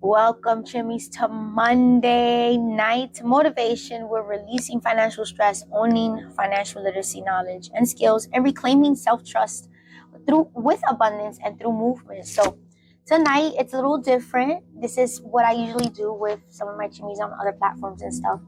Welcome, Chimmies, to Monday night motivation. We're releasing financial stress, owning financial literacy knowledge and skills, and reclaiming self-trust with abundance and through movement. So tonight it's a little different. This is what I usually do with some of my Chimmies on other platforms and stuff.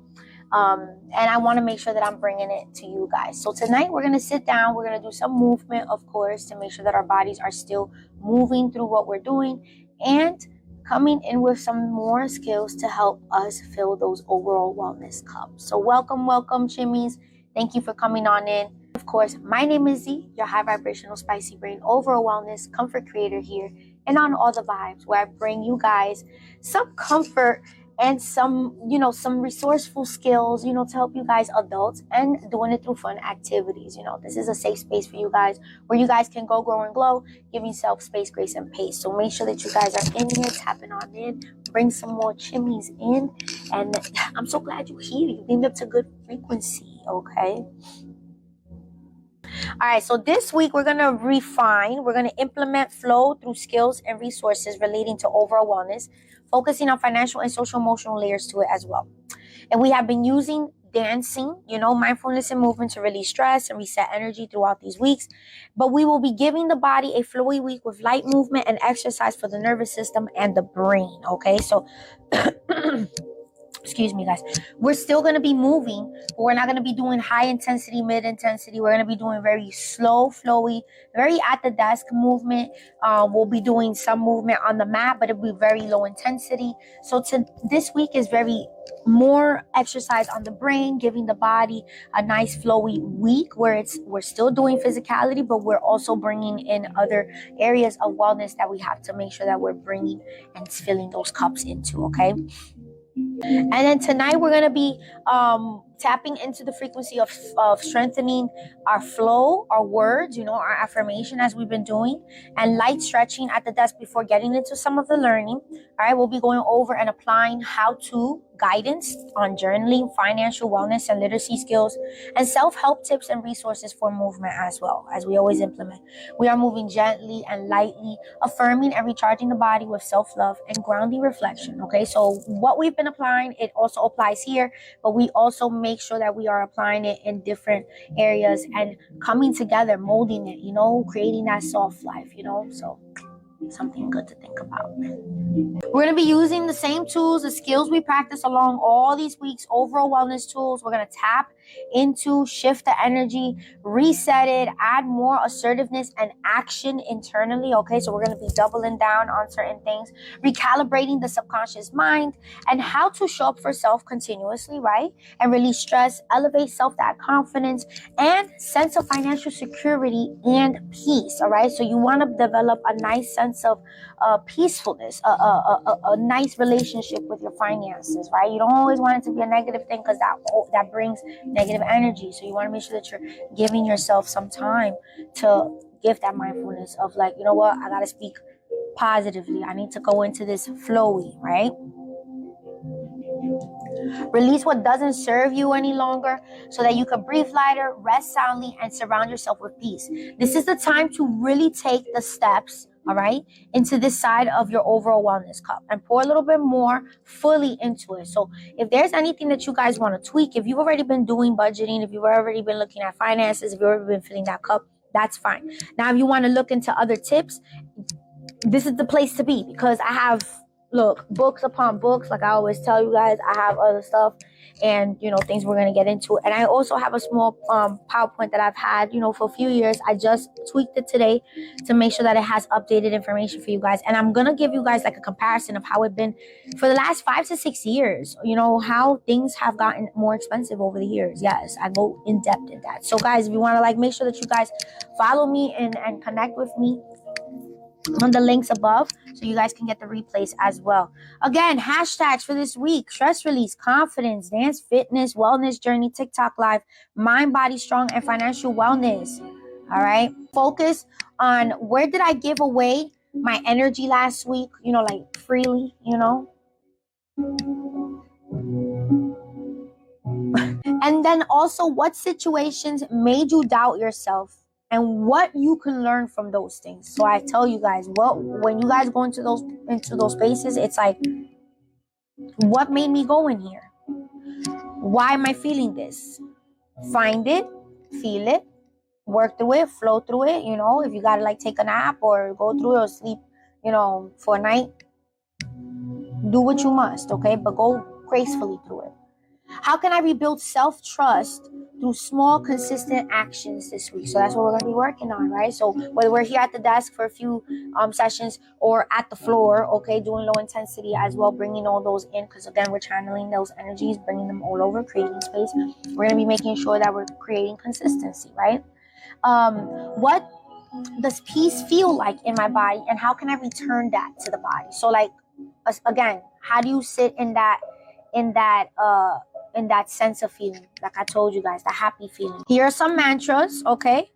And I want to make sure that I'm bringing it to you guys. So tonight we're going to sit down. We're going to do some movement, of course, to make sure that our bodies are still moving through what we're doing, and coming in with some more skills to help us fill those overall wellness cups. So welcome, Chimmies. Thank you for coming on in. Of course, my name is Zee, your high vibrational spicy brain overall wellness comfort creator here, and on All the Vibes, where I bring you guys some comfort and some resourceful skills, to help you guys adults, and doing it through fun activities. This is a safe space for you guys where you guys can go, grow, and glow, give yourself space, grace, and pace. So make sure that you guys are in here, tapping on in, bring some more Chimmies in, and I'm so glad you're here. You beamed up to good frequency, okay? All right, so this week we're going to we're going to implement flow through skills and resources relating to overall wellness, focusing on financial and social emotional layers to it as well. And we have been using dancing, mindfulness and movement to release stress and reset energy throughout these weeks. But we will be giving the body a flowy week with light movement and exercise for the nervous system and the brain, okay? So excuse me, guys. We're still going to be moving, but we're not going to be doing high intensity, mid intensity. We're going to be doing very slow, flowy, very at the desk movement. We'll be doing some movement on the mat, but it'll be very low intensity. So this week is very more exercise on the brain, giving the body a nice flowy week where we're still doing physicality, but we're also bringing in other areas of wellness that we have to make sure that we're bringing and filling those cups into, okay? And then tonight we're going to be tapping into the frequency of strengthening our flow, our words, our affirmation as we've been doing, and light stretching at the desk before getting into some of the learning. All right, we'll be going over and applying how-to guidance on journaling, financial wellness and literacy skills, and self-help tips and resources for movement as well, as we always implement. We are moving gently and lightly, affirming and recharging the body with self-love and grounding reflection. Okay, so what we've been applying, it also applies here, but we also make sure that we are applying it in different areas and coming together, molding it, creating that soft life, so something good to think about. We're going to be using the same tools, the skills we practice along all these weeks, overall wellness tools. We're going to tap into, shift the energy, reset it, add more assertiveness and action internally. Okay, so we're going to be doubling down on certain things, recalibrating the subconscious mind, and how to show up for self continuously, right? And release stress, elevate confidence, and sense of financial security and peace. All right, so you want to develop a nice sense of peacefulness, a nice relationship with your finances, right? You don't always want it to be a negative thing, because that brings negative energy. So you want to make sure that you're giving yourself some time to give that mindfulness of, like, you know what, I gotta speak positively. I need to go into this flowy, right? Release what doesn't serve you any longer so that you can breathe lighter, rest soundly, and surround yourself with peace. This is the time to really take the steps, all right, into this side of your overall wellness cup and pour a little bit more fully into it. So if there's anything that you guys want to tweak, if you've already been doing budgeting, if you've already been looking at finances, if you've already been filling that cup, that's fine. Now, if you want to look into other tips, this is the place to be, because I have, books upon books. Like I always tell you guys, I have other stuff and, things we're going to get into. And I also have a small PowerPoint that I've had, for a few years. I just tweaked it today to make sure that it has updated information for you guys. And I'm going to give you guys like a comparison of how it's been for the last 5 to 6 years, how things have gotten more expensive over the years. Yes, I go in depth in that. So guys, if you want to make sure that you guys follow me and connect with me on the links above, so you guys can get the replays as well. Again, hashtags for this week: stress release, confidence, dance, fitness, wellness journey, TikTok live, mind, body strong, and financial wellness. All right, focus on where did I give away my energy last week, freely, and then also what situations made you doubt yourself and what you can learn from those things. So I tell you guys, when you guys go into those spaces, it's like, what made me go in here? Why am I feeling this? Find it, feel it, work through it, flow through it. If you gotta like take a nap or go through it or sleep, for a night, do what you must, okay? But go gracefully through it. How can I rebuild self-trust through small, consistent actions this week? So that's what we're going to be working on, right? So whether we're here at the desk for a few sessions or at the floor, okay, doing low intensity as well, bringing all those in, because again, we're channeling those energies, bringing them all over, creating space. We're going to be making sure that we're creating consistency, right? What does peace feel like in my body, and how can I return that to the body? So like, again, how do you sit in that sense of feeling, like I told you guys, the happy feeling? Here are some mantras, okay?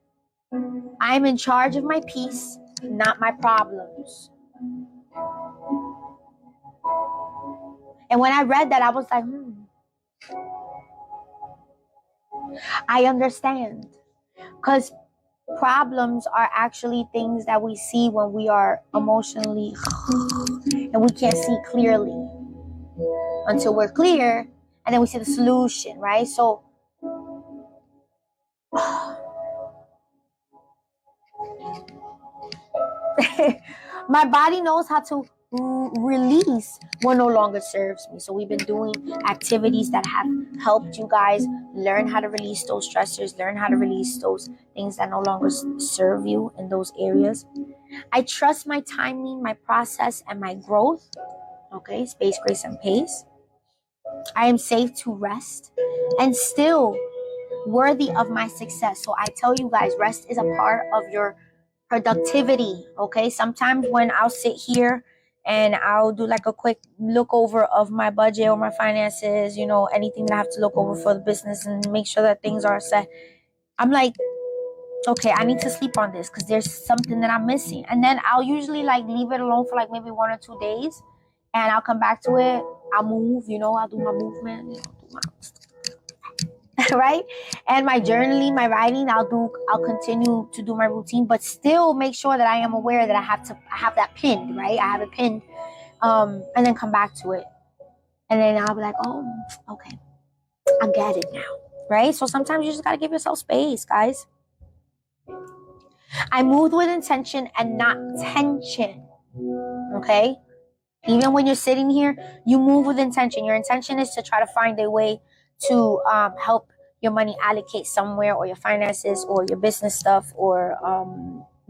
I'm in charge of my peace, not my problems. And when I read that, I was like, I understand. Because problems are actually things that we see when we are emotionally and we can't see clearly until we're clear, and then we see the solution, right? So my body knows how to release what no longer serves me. So we've been doing activities that have helped you guys learn how to release those stressors, learn how to release those things that no longer serve you in those areas. I trust my timing, my process, and my growth. Okay, space, grace, and pace. I am safe to rest and still worthy of my success. So I tell you guys, rest is a part of your productivity. Okay, sometimes when I'll sit here and I'll do like a quick look over of my budget or my finances, anything that I have to look over for the business and make sure that things are set, I'm like, okay, I need to sleep on this because there's something that I'm missing. And then I'll usually like leave it alone for like maybe 1 or 2 days, and I'll come back to it. I'll move, I'll do my movement, do my right? And my journaling, my writing, I'll continue to do my routine, but still make sure that I am aware that I have that pinned, right? I have it pinned, and then come back to it. And then I'll be like, oh, okay, I get it now, right? So sometimes you just gotta give yourself space, guys. I moved with intention and not tension, okay? Even when you're sitting here, you move with intention. Your intention is to try to find a way to help your money allocate somewhere, or your finances, or your business stuff, or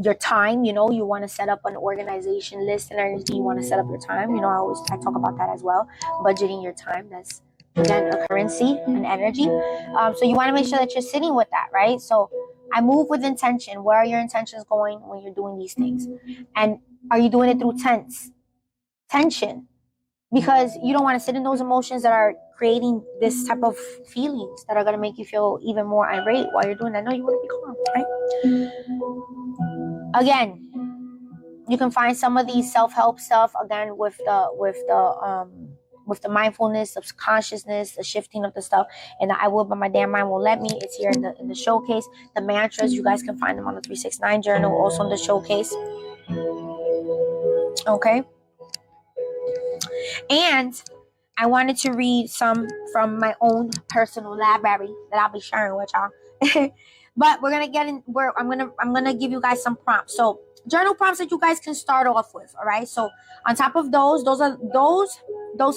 your time. You want to set up an organization list and everything. You want to set up your time. I talk about that as well. Budgeting your time. That's, again, a currency, an energy. So you want to make sure that you're sitting with that, right? So I move with intention. Where are your intentions going when you're doing these things? And are you doing it through tension? Because you don't want to sit in those emotions that are creating this type of feelings that are going to make you feel even more irate while you're doing that. No, you want to be calm, right? Again, you can find some of these self-help stuff again with the mindfulness of consciousness, the shifting of the stuff, and the I will, but my damn mind won't let me. It's here in the showcase. The mantras, you guys can find them on the 369 journal, also in the showcase. Okay. And I wanted to read some from my own personal library that I'll be sharing with y'all. But we're gonna get in. I'm gonna give you guys some prompts. So journal prompts that you guys can start off with. All right. So on top of those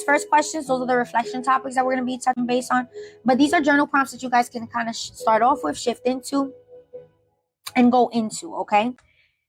first questions. Those are the reflection topics that we're gonna be touching base on. But these are journal prompts that you guys can kind of start off with, shift into, and go into. Okay.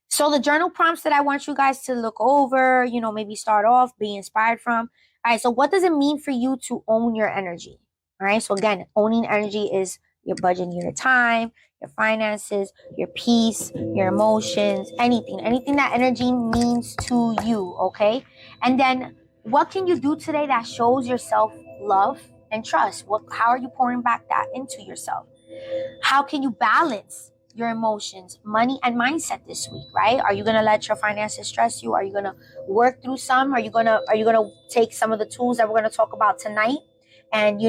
So the journal prompts that I want you guys to look over, maybe start off, be inspired from. All right, so what does it mean for you to own your energy? All right, so again, owning energy is your budget, your time, your finances, your peace, your emotions, anything that energy means to you, okay? And then what can you do today that shows yourself love and trust? How are you pouring back that into yourself? How can you balance your emotions, money, and mindset this week, right? Are you gonna let your finances stress you? Are you gonna work through some? Are you gonna take some of the tools that we're gonna talk about tonight and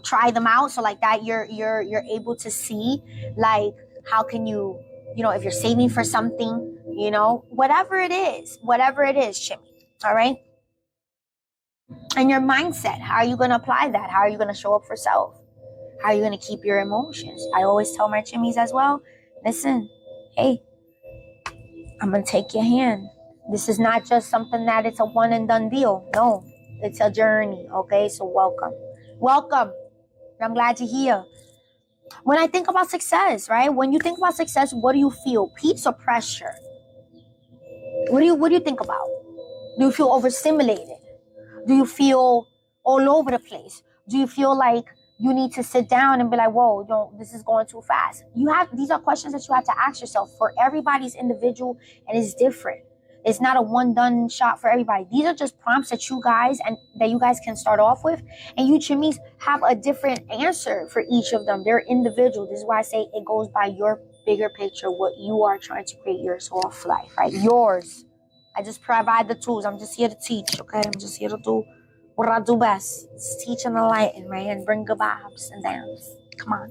try them out, so like that you're able to see like How can you, if you're saving for something, whatever it is, Chimmy. All right. And your mindset, how are you going to apply that? How are you going to show up for self? How are you going to keep your emotions? I always tell my chimmies as well, listen, hey, I'm going to take your hand. This is not just something that it's a one and done deal. No, it's a journey. Okay, so welcome. Welcome. I'm glad you're here. When I think about success, right? When you think about success, what do you feel? Peace or pressure? What do you think about? Do you feel overstimulated? Do you feel all over the place? Do you feel like you need to sit down and be like, whoa, this is going too fast? These are questions that you have to ask yourself. For everybody's individual and it's different. It's not a one done shot for everybody. These are just prompts that you guys can start off with. And you chimneys have a different answer for each of them. They're individual. This is why I say it goes by your bigger picture, what you are trying to create your soft life, right? Yours. I just provide the tools. I'm just here to teach, okay? I'm just here to do what I do best. It's teach and enlighten, right? And bring good vibes and downs. Come on.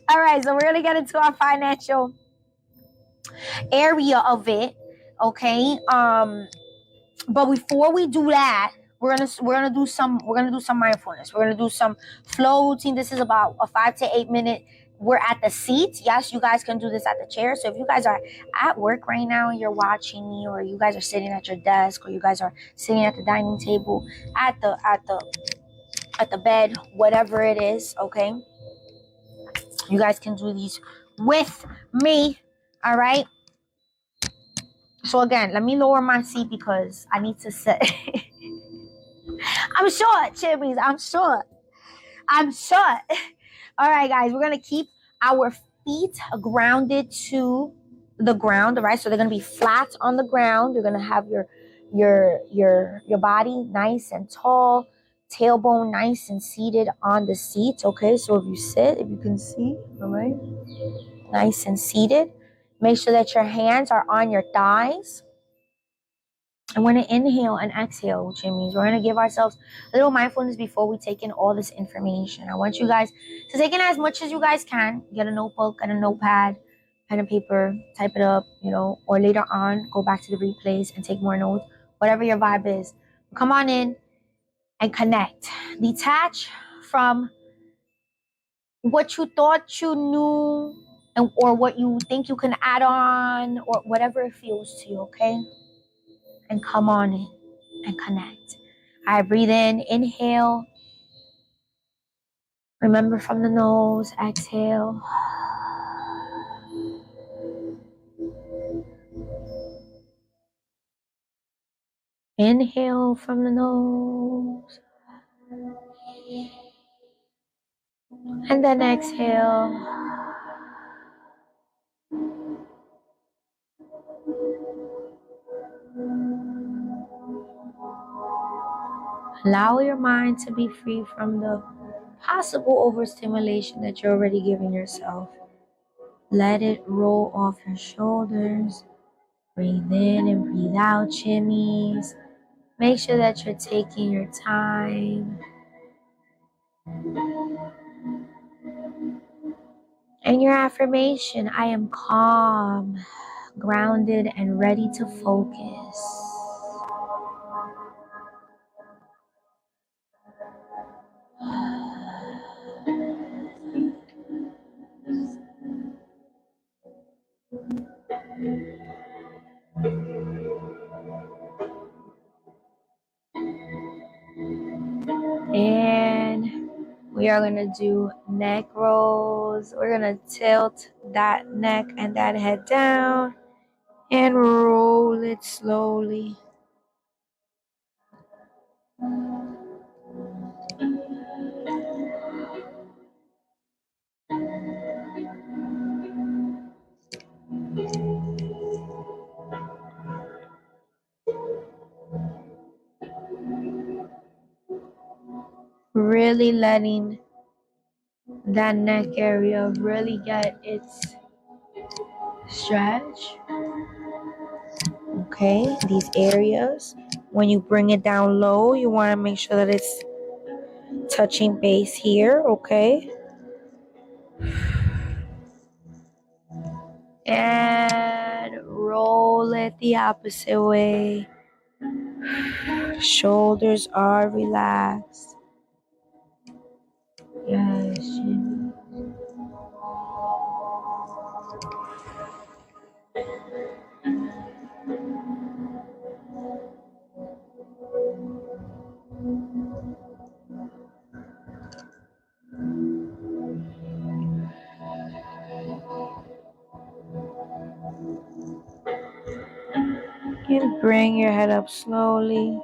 All right, so we're going to get into our financial area of it, okay? But before we do that, we're gonna do some mindfulness. We're gonna do some flow routine. This is about a 5 to 8 minute. We're at the seat. Yes, you guys can do this at the chair. So if you guys are at work right now and you're watching me, or you guys are sitting at your desk, or you guys are sitting at the dining table, at the bed, whatever it is, okay? You guys can do these with me. All right. So again, let me lower my seat because I need to sit. I'm short, chimneys. I'm short. All right, guys. We're going to keep our feet grounded to the ground, all right? So they're going to be flat on the ground. You're going to have your body nice and tall, tailbone nice and seated on the seat, okay? So if you sit, if you can see, all right? Nice and seated. Make sure that your hands are on your thighs. I want to inhale and exhale, which means we're going to give ourselves a little mindfulness before we take in all this information. I want you guys to take in as much as you guys can. Get a notebook and a notepad, pen and paper, type it up, or later on, go back to the replays and take more notes, whatever your vibe is. Come on in and connect. Detach from what you thought you knew or what you think you can add on or whatever it feels to you, okay? And come on in and connect. I breathe in, inhale. Remember from the nose, exhale. Inhale from the nose. And then exhale. Allow your mind to be free from the possible overstimulation that you're already giving yourself. Let it roll off your shoulders. Breathe in and breathe out, chimneys. Make sure that you're taking your time. And your affirmation, I am calm, grounded, and ready to focus. And we are going to do neck rolls. We're going to tilt that neck and that head down and roll it slowly. Really letting that neck area really get its stretch. Okay, these areas. When you bring it down low, you want to make sure that it's touching base here, okay? And roll it the opposite way. Shoulders are relaxed. Yes, Jimmy. And bring your head up slowly,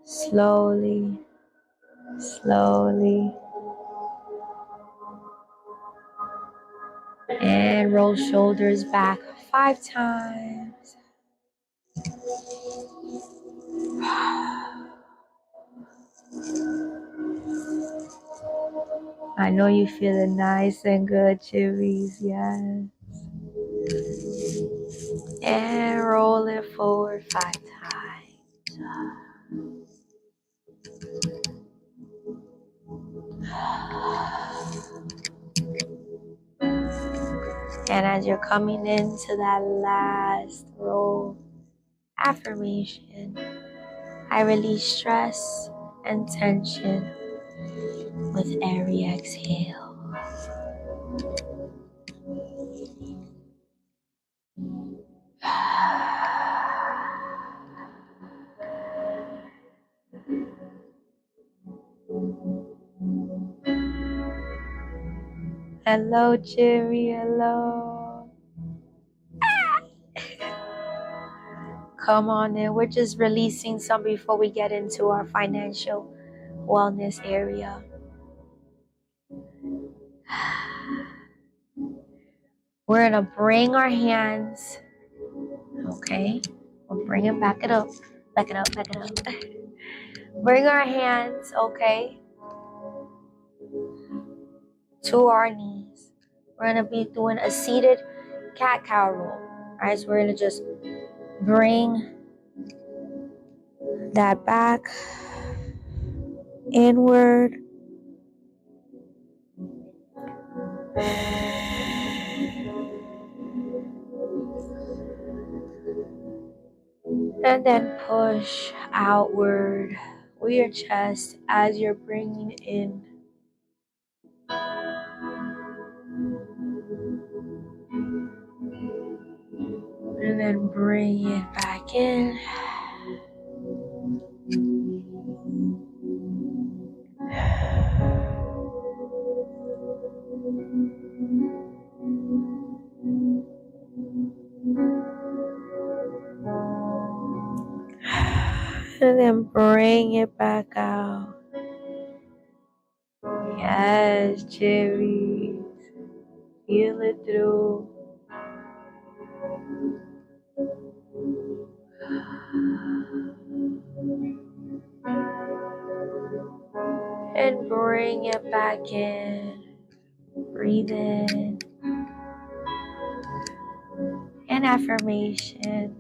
slowly, slowly. And roll shoulders back 5 times. I know you feeling nice and good, Chilies, yes. And roll it forward 5 times. And as you're coming into that last roll, affirmation, I release stress and tension with every exhale. Hello, Jerry, hello. Come on in. We're just releasing some before we get into our financial wellness area. We're going to bring our hands, okay? We'll bring it, back it up. Back it up, back it up. Bring our hands, okay, to our knees. We're going to be doing a seated cat-cow roll. All right, so we're going to just bring that back inward. And then push outward with your chest as you're bringing in. And then bring it back in. And then bring it back out. Yes, Cherry. Feel it through. And bring it back in. Breathe in. And affirmation.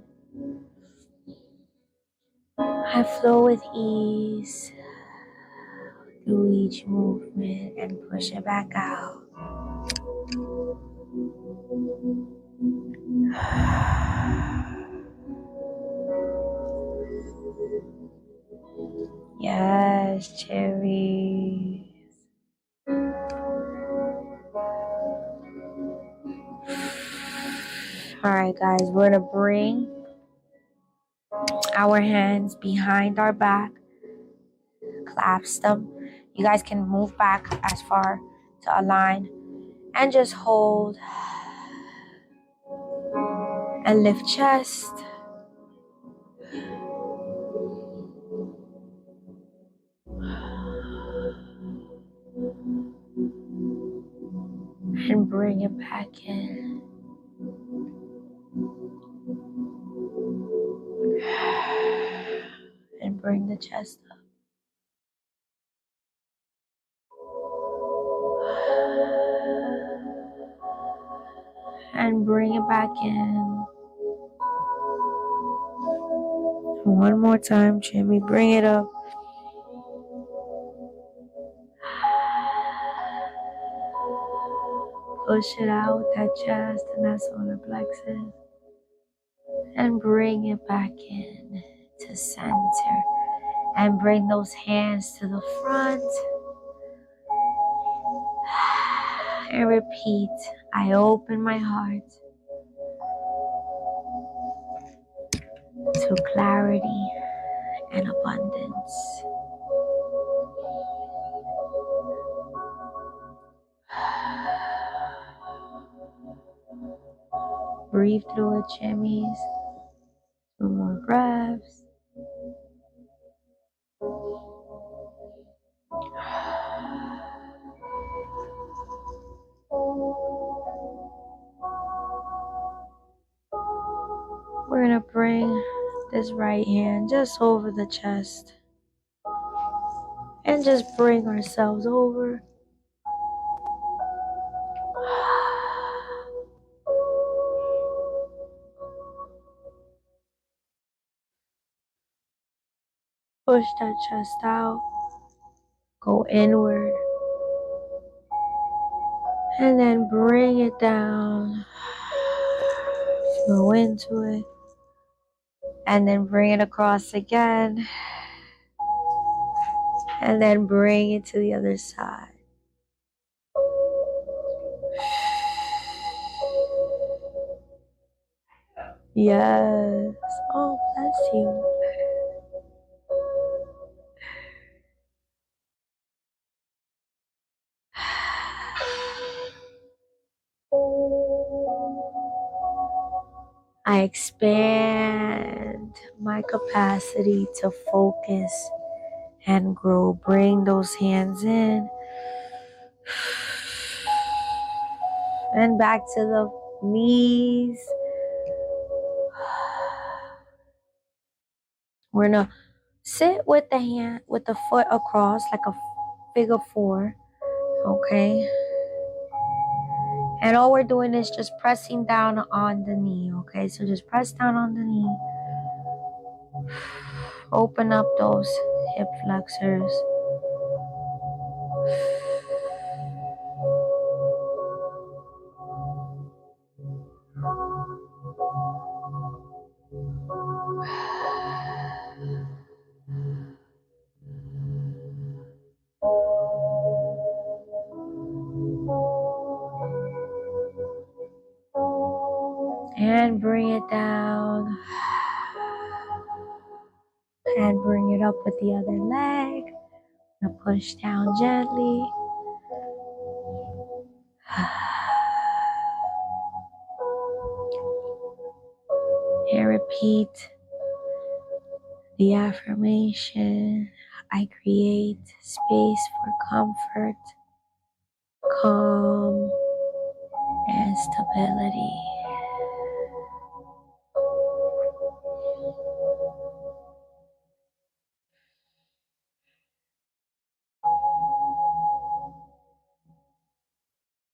I flow with ease through each movement and push it back out. Yes, cherries. Alright guys, we're gonna bring our hands behind our back, clasp them. You guys can move back as far to align and just hold and lift chest. And bring it back in. And bring the chest up. And bring it back in. One more time, Jimmy. Bring it up. push it out, that chest and that solar plexus. And bring it back in to center. And bring those hands to the front. And repeat, I open my heart to clarity and abundance. Breathe through it, Jimmy's. 2 more breaths. We're going to bring this right hand just over the chest. And just bring ourselves over. Push that chest out. Go inward. And then bring it down. Go into it. And then bring it across again. And then bring it to the other side. Yes. Oh, bless you. I expand my capacity to focus and grow. Bring those hands in. And back to the knees. We're gonna sit with the foot across like a figure 4. Okay. And all we're doing is just pressing down on the knee. Okay. So just press down on the knee. Open up those hip flexors. And bring it down. And bring it up with the other leg. Now push down gently. And repeat the affirmation. I create space for comfort, calm, and stability.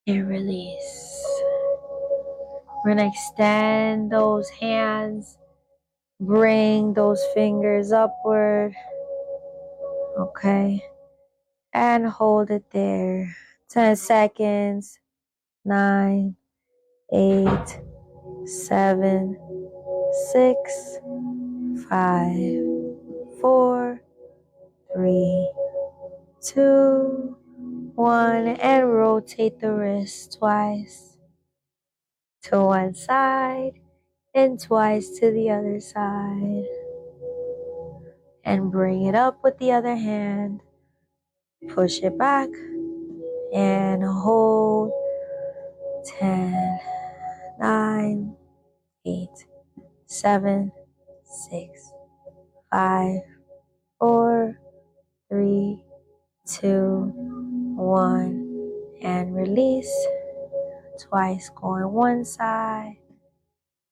And release. We're going to extend those hands. Bring those fingers upward. Okay. And hold it there. 10 seconds. 9, 8, 7, 6, 5, 4, 3, 2, 1. And rotate the wrist twice. To one side. And twice to the other side. And bring it up with the other hand. Push it back. And hold. 10, 9, 8, 7, 6, 5, 4, 3, 2, 1. And release. Twice going one side.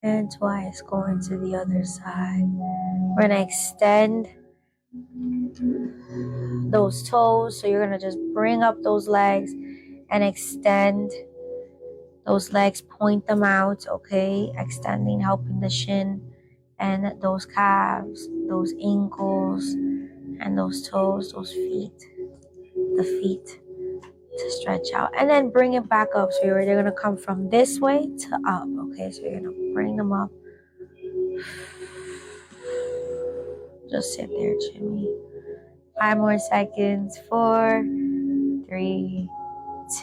And twice going to the other side. We're going to extend those toes. So you're going to just bring up those legs and extend those legs, point them out, okay? Extending, helping the shin and those calves, those ankles, and those toes, those feet, the feet. to stretch out. And then bring it back up. So they're going to come from this way to up. Okay, so you're going to bring them up. Just sit there, Jimmy. 5 more seconds. 4, 3,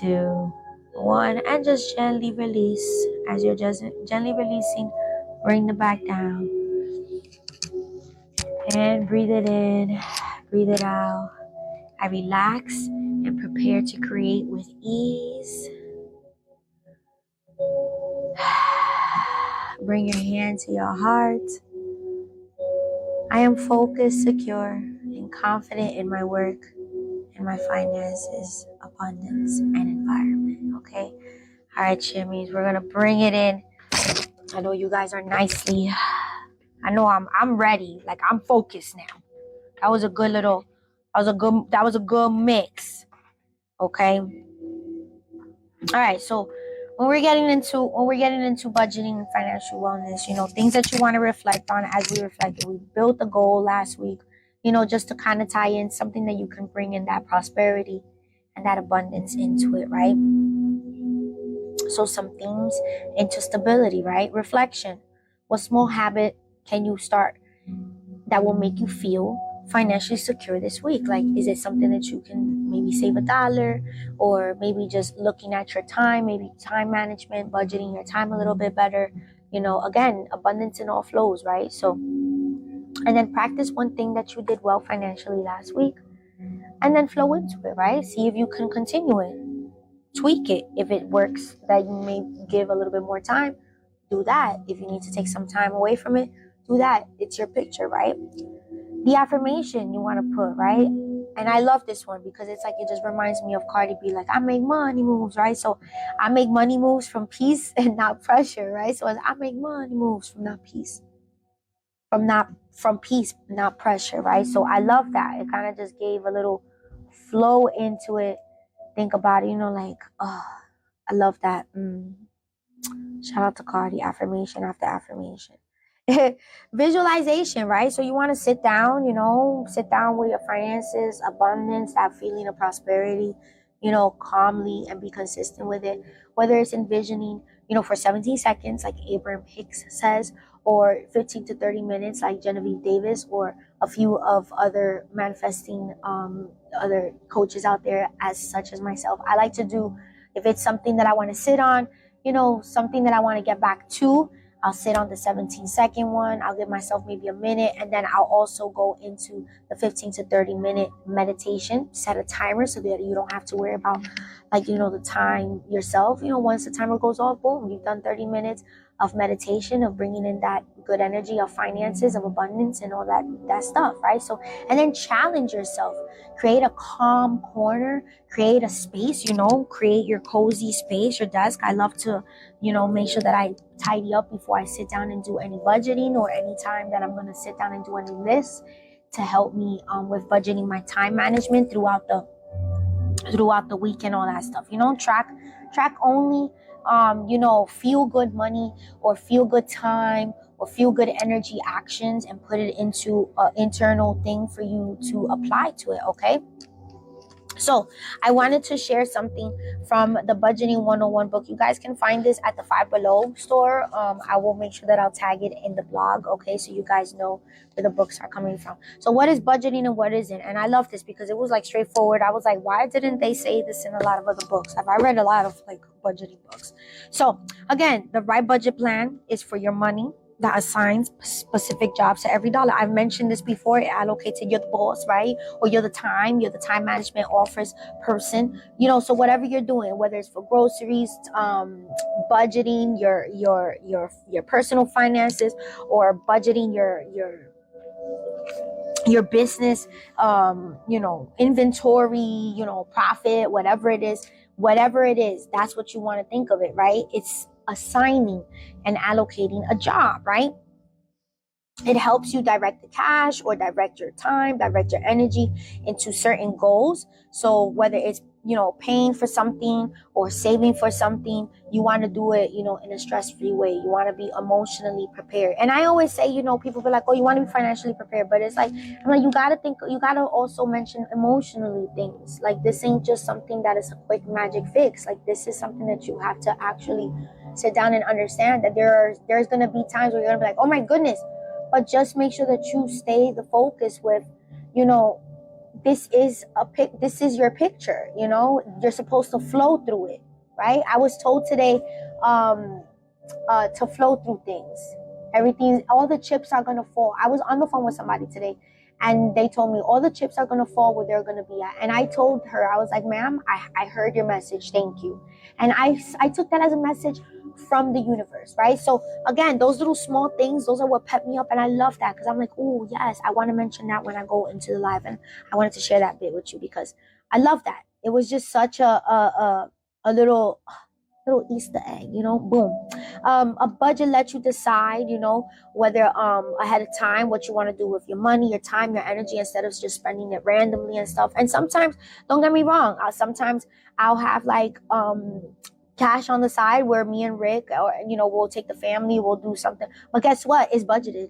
2, 1. And just gently release. As you're just gently releasing, bring the back down. And breathe it in. Breathe it out. I relax and prepare to create with ease. Bring your hand to your heart. I am focused, secure, and confident in my work and my finances, abundance, and environment. Okay? All right, Shimmies, we're gonna bring it in. I know you guys are nicely. I know I'm ready. Like, I'm focused now. That was a good mix. Okay? All right, so when we're getting into budgeting and financial wellness, things that you want to reflect on as we reflected. We built a goal last week, just to kind of tie in something that you can bring in that prosperity and that abundance into it, right? So some themes into stability, right? Reflection. What small habit can you start that will make you feel financially secure this week? Like, is it something that you can maybe save $1, or maybe just looking at your time, maybe time management, budgeting your time a little bit better? Again, abundance in all flows, right? So, and then practice one thing that you did well financially last week, and then flow into it, right? See if you can continue it. Tweak it. If it works that you may give a little bit more time, do that. If you need to take some time away from it, do that. It's your picture, right? The affirmation you want to put, right? And I love this one because it's like, it just reminds me of Cardi B. Like, I make money moves, right? So I make money moves from peace and not pressure, right? So I make money moves from peace, not pressure, right? So I love that. It kind of just gave a little flow into it. Think about it, like, oh, I love that. Shout out to Cardi. Affirmation after affirmation. Visualization, right? So you want to sit down with your finances, abundance, that feeling of prosperity, calmly, and be consistent with it. Whether it's envisioning, for 17 seconds, like Abraham Hicks says, or 15 to 30 minutes, like Genevieve Davis, or a few of other manifesting other coaches out there, such as myself. I like to do, if it's something that I want to sit on, something that I want to get back to, I'll sit on the 17-second one. I'll give myself maybe a minute, and then I'll also go into the 15 to 30-minute meditation. Set a timer so that you don't have to worry about, the time yourself. Once the timer goes off, boom, you've done 30 minutes of meditation, of bringing in that good energy of finances, of abundance, and all that stuff, right? So, and then challenge yourself. Create a calm corner. Create a space, create your cozy space, your desk. I love to, make sure that I tidy up before I sit down and do any budgeting, or any time that I'm going to sit down and do any lists, to help me with budgeting my time management throughout the week and all that stuff. Track only feel good money, or feel good time, or feel good energy actions, and put it into an internal thing for you to apply to it. Okay. So I wanted to share something from the Budgeting 101 book. You guys can find this at the Five Below store. I will make sure that I'll tag it in the blog, okay, so you guys know where the books are coming from. So what is budgeting and what isn't? And I love this because it was straightforward. I was like, why didn't they say this in a lot of other books? I read a lot of budgeting books. So again, the right budget plan is for your money that assigns specific jobs to every dollar. I've mentioned this before. It allocates it. You're the boss, right? Or you're the time management office person. So whatever you're doing, whether it's for groceries, budgeting your personal finances, or budgeting your business, inventory, profit, whatever it is, that's what you want to think of it, right? It's assigning and allocating a job, right? It helps you direct the cash, or direct your time, direct your energy into certain goals. So whether it's paying for something or saving for something, you want to do it, in a stress-free way. You want to be emotionally prepared. And I always say, people be like, oh, you want to be financially prepared, but it's like, I'm like, you gotta also mention emotionally things. Like, this ain't just something that is a quick magic fix. Like, this is something that you have to actually sit down and understand that there's gonna be times where you're gonna be like, oh my goodness, but just make sure that you stay the focus with, this is your picture. You're supposed to flow through it, right? I was told today to flow through things. Everything, all the chips are gonna fall. I was on the phone with somebody today, and they told me all the chips are gonna fall where they're gonna be at. And I told her, I was like, ma'am, I heard your message, thank you. And I took that as a message from the universe, right? So again, those little small things, those are what pep me up, and I love that, because I'm like, oh yes, I want to mention that when I go into the live, and I wanted to share that bit with you because I love that. It was just such a little Easter egg, boom. A budget lets you decide, whether ahead of time what you want to do with your money, your time, your energy, instead of just spending it randomly and stuff. And sometimes, don't get me wrong, sometimes I'll have like cash on the side where me and Rick, or we'll take the family, we'll do something. But guess what? It's budgeted.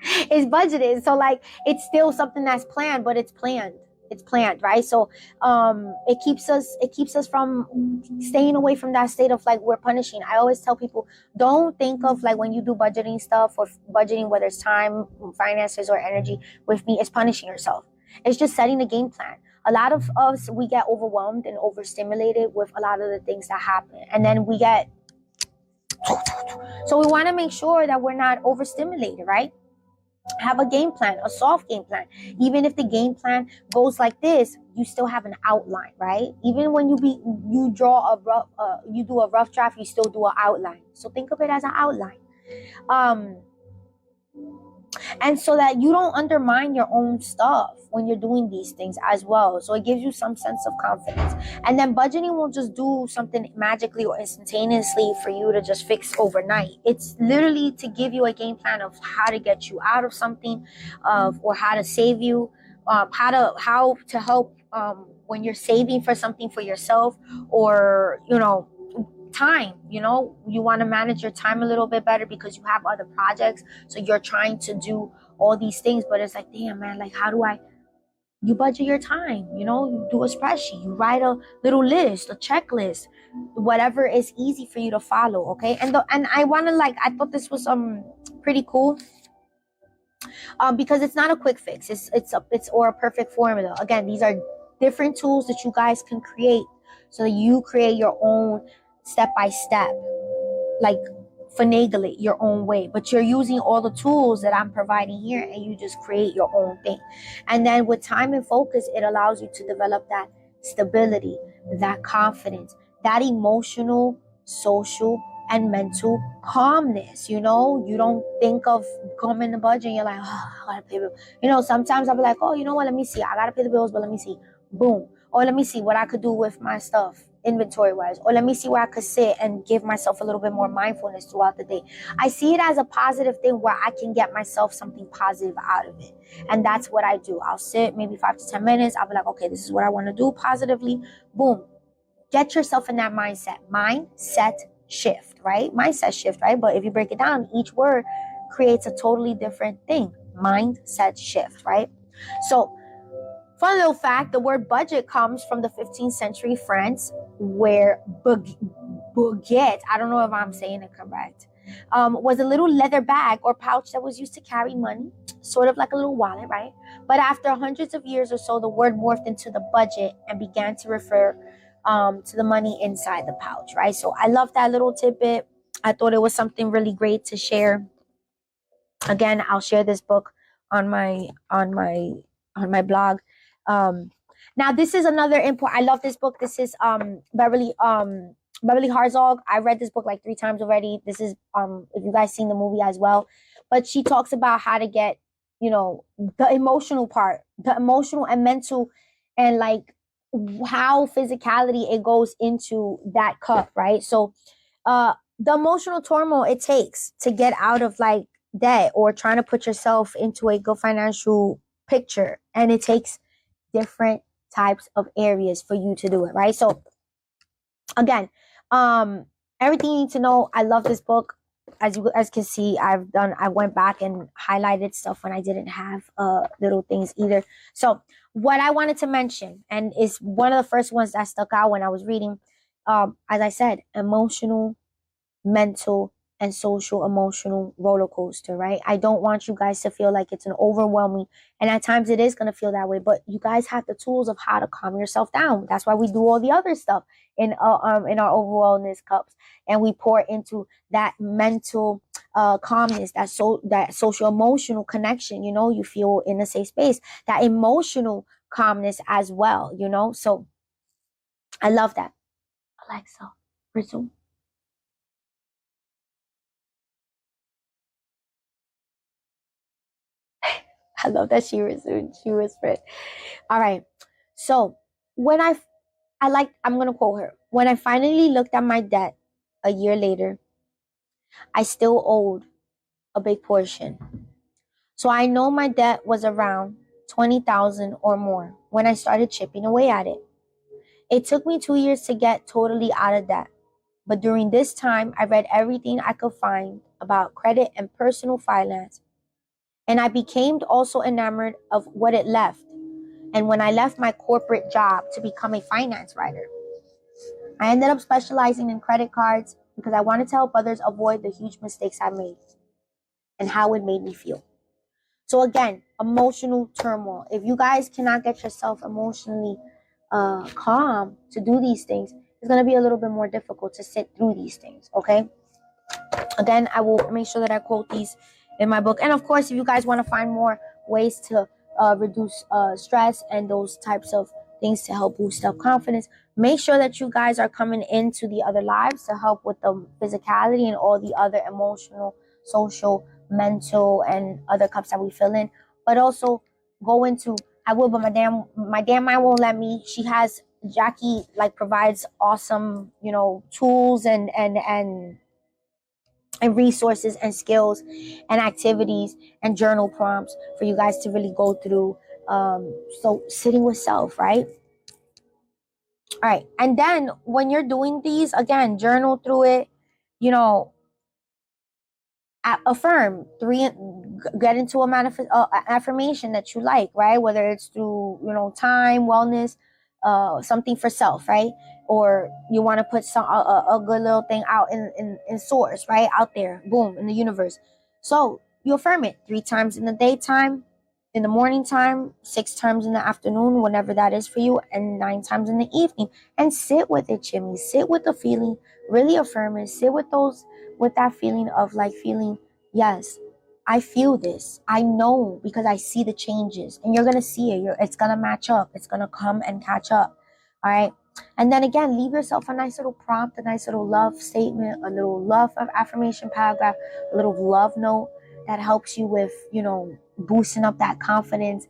It's budgeted. So like, it's still something that's planned, but it's planned, right? So it keeps us from staying away from that state of like we're punishing. I always tell people, don't think of like when you do budgeting stuff or budgeting, whether it's time, finances, or energy, with me, it's punishing yourself. It's just setting a game plan. A lot of us, we get overwhelmed and overstimulated with a lot of the things that happen, and then we get so we want to make sure that we're not overstimulated, right? Have a game plan, a soft game plan. Even if the game plan goes like this, you still have an outline, right? Even when you do a rough draft, you still do an outline. So think of it as an outline. And so that you don't undermine your own stuff when you're doing these things as well. So it gives you some sense of confidence. And then budgeting won't just do something magically or instantaneously for you to just fix overnight. It's literally to give you a game plan of how to get you out of something, or how to save you, how to help when you're saving for something for yourself, or time. You want to manage your time a little bit better because you have other projects, so you're trying to do all these things, but it's like, damn man, like, you budget your time, you do a spreadsheet, you write a little list, a checklist, whatever is easy for you to follow. Okay. And I want to, I thought this was pretty cool, because it's not a quick fix. It's or a perfect formula. Again, these are different tools that you guys can create, so that you create your own step-by-step, like finagle it your own way, but you're using all the tools that I'm providing here, and you just create your own thing. And then with time and focus, it allows you to develop that stability, that confidence, that emotional, social, and mental calmness. You don't think of coming to budget and you're like, oh, I gotta pay bills. Sometimes I'll be like, oh, you know what, let me see, I gotta pay the bills, but let me see, boom. Or let me see what I could do with my stuff inventory wise, or let me see where I could sit and give myself a little bit more mindfulness throughout the day. I see it as a positive thing where I can get myself something positive out of it. And that's what I do. I'll sit maybe 5 to 10 minutes. I'll be like, okay, this is what I want to do positively. Boom. Get yourself in that mindset shift, right? Mindset shift, right? But if you break it down, each word creates a totally different thing. Mindset shift, right? So, fun little fact, the word budget comes from the 15th century France, where baguette, I don't know if I'm saying it correct, was a little leather bag or pouch that was used to carry money, sort of like a little wallet, right? But after hundreds of years or so, the word morphed into the budget and began to refer to the money inside the pouch, right? So I love that little tidbit. I thought it was something really great to share. Again, I'll share this book on my blog. Now this is another important. I love this book. This is Beverly Herzog. I read this book like 3 times already. This is if you guys seen the movie as well, but she talks about how to get the emotional part, the emotional and mental, and like how physicality it goes into that cup, right? So the emotional turmoil it takes to get out of like debt or trying to put yourself into a good financial picture, and it takes different types of areas for you to do it, right? So again, everything you need to know. I love this book. As you guys can see, I went back and highlighted stuff when I didn't have little things either. So what I wanted to mention, and is one of the first ones that stuck out when I was reading, as I said, emotional, mental, and social emotional roller coaster, right? I don't want you guys to feel like it's an overwhelming, and at times it is going to feel that way, but you guys have the tools of how to calm yourself down. That's why we do all the other stuff in our overall wellness cups, and we pour into that mental calmness, that social emotional connection, you feel in a safe space, that emotional calmness as well, so I love that. Alexa, resume. I love that she resumed. She whispered. All right. So when I'm going to quote her. When I finally looked at my debt a year later, I still owed a big portion. So I know my debt was around 20,000 or more when I started chipping away at it. It took me 2 years to get totally out of debt. But during this time, I read everything I could find about credit and personal finance. And I became also enamored of what it left. And when I left my corporate job to become a finance writer, I ended up specializing in credit cards because I wanted to help others avoid the huge mistakes I made and how it made me feel. So again, emotional turmoil. If you guys cannot get yourself emotionally calm to do these things, it's going to be a little bit more difficult to sit through these things, okay? Again, I will make sure that I quote these in my book. And of course, if you guys want to find more ways to reduce stress and those types of things to help boost self-confidence, make sure that you guys are coming into the other lives to help with the physicality and all the other emotional, social, mental, and other cups that we fill in. But also go into, I will, but my damn mind won't let me. She has, Jackie, like, provides awesome, tools and resources and skills and activities and journal prompts for you guys to really go through. So sitting with self, right? All right. And then when you're doing these, again, journal through it, you know, affirm get into a affirmation that you like, right? Whether it's through time, wellness, something for self, right? Or you want to put a good little thing out in source, right? Out there, boom, in the universe. So you affirm it 3 times in the daytime, in the morning time, 6 times in the afternoon, whenever that is for you, and 9 times in the evening. And sit with it, Jimmy. Sit with the feeling, really affirm it. Sit with that feeling of like feeling, yes, I feel this. I know because I see the changes, and you're going to see it. It's going to match up. It's going to come and catch up. All right. And then again, leave yourself a nice little prompt, a nice little love statement, a little love affirmation paragraph, a little love note that helps you with, boosting up that confidence,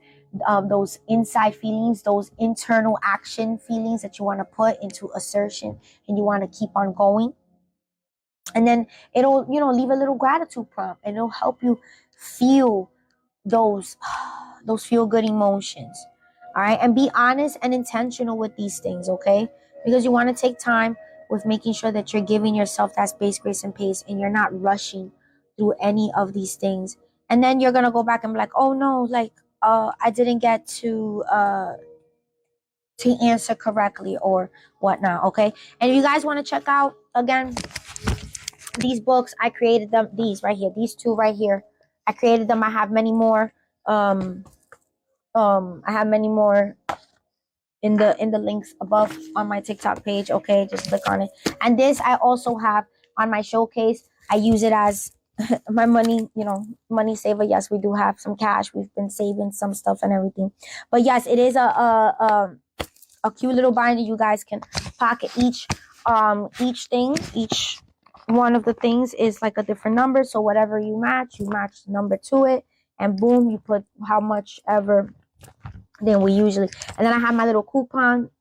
those inside feelings, those internal action feelings that you want to put into assertion and you want to keep on going. And then it'll, leave a little gratitude prompt, and it'll help you feel those feel good emotions. All right. And be honest and intentional with these things, okay? Because you want to take time with making sure that you're giving yourself that space, grace, and pace, and you're not rushing through any of these things. And then you're gonna go back and be like, oh no, like I didn't get to answer correctly or whatnot. Okay. And if you guys want to check out again these books, I created them, these right here, these two right here, I created them. I have many more. I have many more in the links above on my TikTok page. Okay, just click on it. And this I also have on my showcase. I use it as my money, money saver. Yes, we do have some cash. We've been saving some stuff and everything. But yes, it is a cute little binder. You guys can pocket each thing. Each one of the things is like a different number. So whatever you match the number to it, and boom, you put how much ever. Then we usually, and then I have my little coupon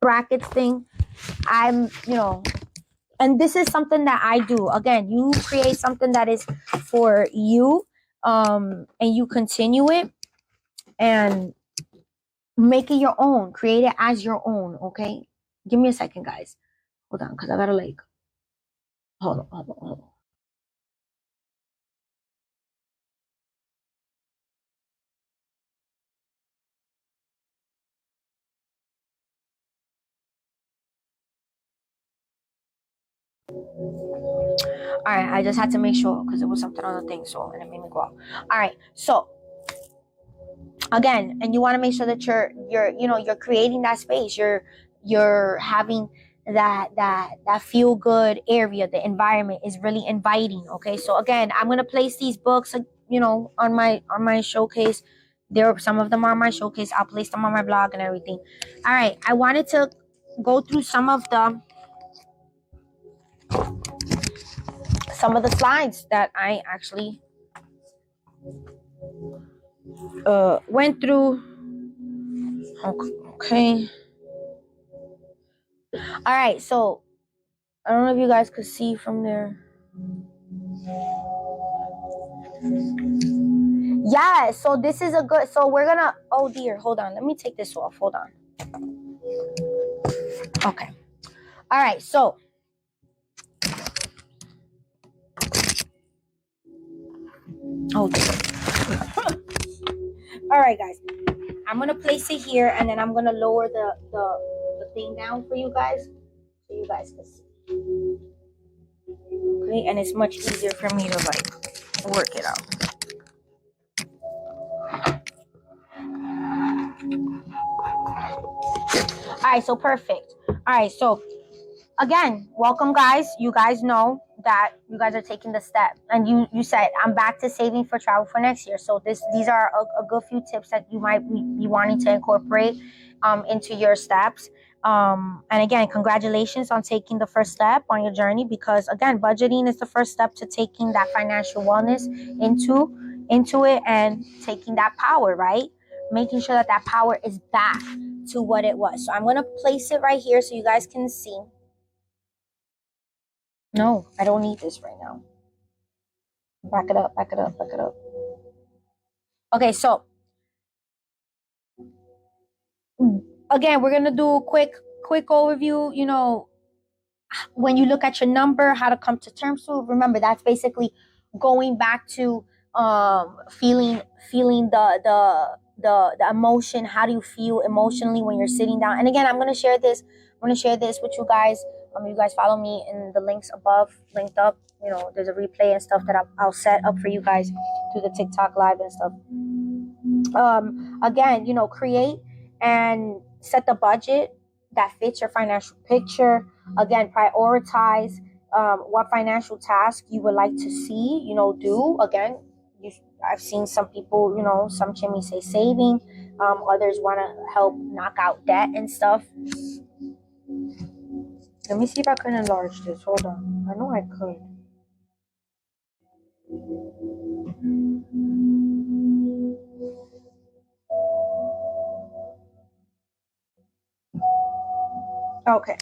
brackets thing. And this is something that I do. Again, you create something that is for you, and you continue it, and make it your own. Create it as your own, okay? Give me a second, guys. Hold on, because I gotta like, hold on. All right, I just had to make sure because there was something on the thing, so and it made me go out. All right, so again, and you want to make sure that you're creating that space. You're having that feel good area. The environment is really inviting. Okay, so again, I'm gonna place these books, on my showcase. There, some of them are on my showcase. I'll place them on my blog and everything. All right, I wanted to go through some of the slides that I actually went through. Okay. All right, so I don't know if you guys could see from there. Yeah, so this is a good, so we're gonna, oh dear, hold on, let me take this off, hold on. Okay. All right, so oh dear. All right, guys, I'm gonna place it here, and then I'm gonna lower the thing down for you guys, so you guys can see. Okay, and it's much easier for me to like work it out. All right, so perfect. All right, so again, welcome, guys. You guys know that you guys are taking the step, and you said I'm back to saving for travel for next year. So these are a good few tips that you might be wanting to incorporate into your steps. And again, congratulations on taking the first step on your journey, because again, budgeting is the first step to taking that financial wellness into it and taking that power, right? Making sure that power is back to what it was. So I'm going to place it right here so you guys can see. No, I don't need this right now. Back it up, back it up, back it up. Okay, so again, we're gonna do a quick overview. When you look at your number, how to come to terms with. Remember, that's basically going back to feeling the emotion. How do you feel emotionally when you're sitting down? And again, I'm gonna share this with you guys. You guys follow me in the links above, linked up. There's a replay and stuff that I'll set up for you guys through the TikTok live and stuff. Again, create and set the budget that fits your financial picture. Again, prioritize what financial task you would like to see, do. Again, I've seen some people, some chimneys say saving, others want to help knock out debt and stuff. Let me see if I can enlarge this. Hold on. I know I could. Okay.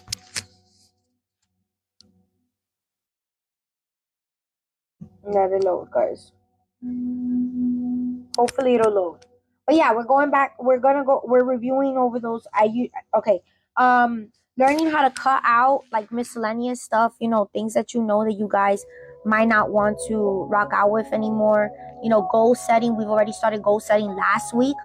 Let it load, guys. Hopefully it'll load. But yeah, we're going back. We're reviewing over those. Okay. Learning how to cut out like miscellaneous stuff, things that that you guys might not want to rock out with anymore. Goal setting. We've already started goal setting last week.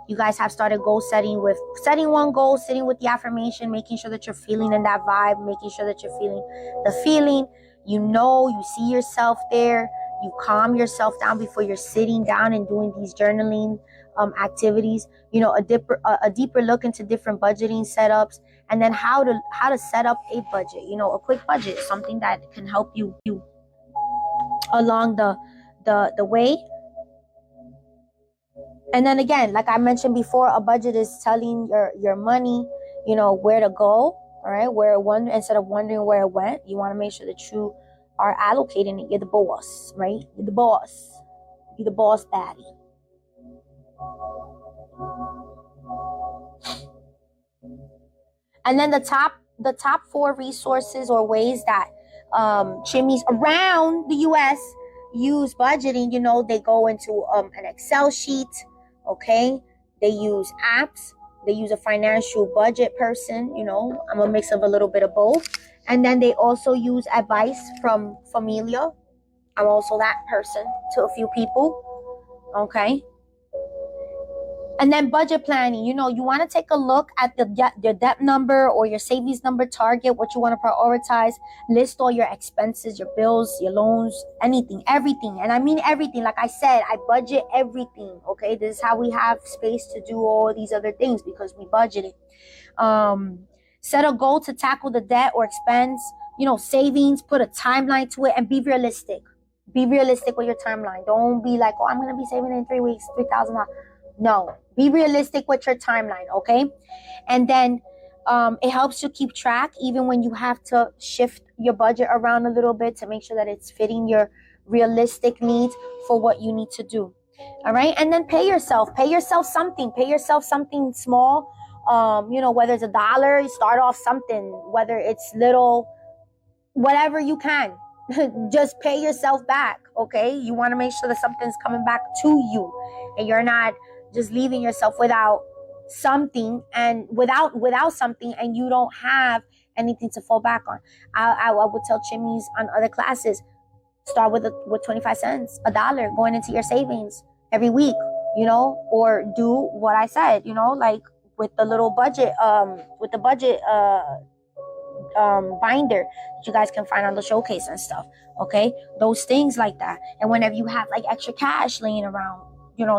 You guys have started goal setting with setting one goal, sitting with the affirmation, making sure that you're feeling in that vibe, making sure that you're feeling the feeling. You see yourself there. You calm yourself down before you're sitting down and doing these journaling activities. A deeper look into different budgeting setups, and then how to set up a budget. A quick budget, something that can help you along the way. And then again, like I mentioned before, a budget is telling your money, where to go. All right, instead of wondering where it went, you want to make sure that you are allocating it. You're the boss, right? You're the boss. You're the boss daddy. And then the top 4 resources or ways that chimneys around the US use budgeting. They go into an Excel sheet. Okay, they use apps. They use a financial budget person. I'm a mix of a little bit of both. And then they also use advice from familia. I'm also that person to a few people. Okay. And then budget planning, you want to take a look at your debt number or your savings number target, what you want to prioritize, list all your expenses, your bills, your loans, anything, everything. And I mean everything. Like I said, I budget everything. Okay. This is how we have space to do all these other things, because we budget it. Set a goal to tackle the debt or expense, savings, put a timeline to it, and be realistic. Be realistic with your timeline. Don't be like, oh, I'm going to be saving in 3 weeks, $3,000. No, be realistic with your timeline, okay? And then it helps you keep track even when you have to shift your budget around a little bit to make sure that it's fitting your realistic needs for what you need to do. All right? And then pay yourself something small. Whether it's $1, you start off something, whether it's little, whatever you can. Just pay yourself back, okay? You want to make sure that something's coming back to you and you're not just leaving yourself without something and without something, and you don't have anything to fall back on. I would tell chimneys on other classes, start with 25 cents, $1 going into your savings every week, or do what I said, like with the little budget, binder that you guys can find on the showcase and stuff. Okay, those things like that. And whenever you have like extra cash laying around,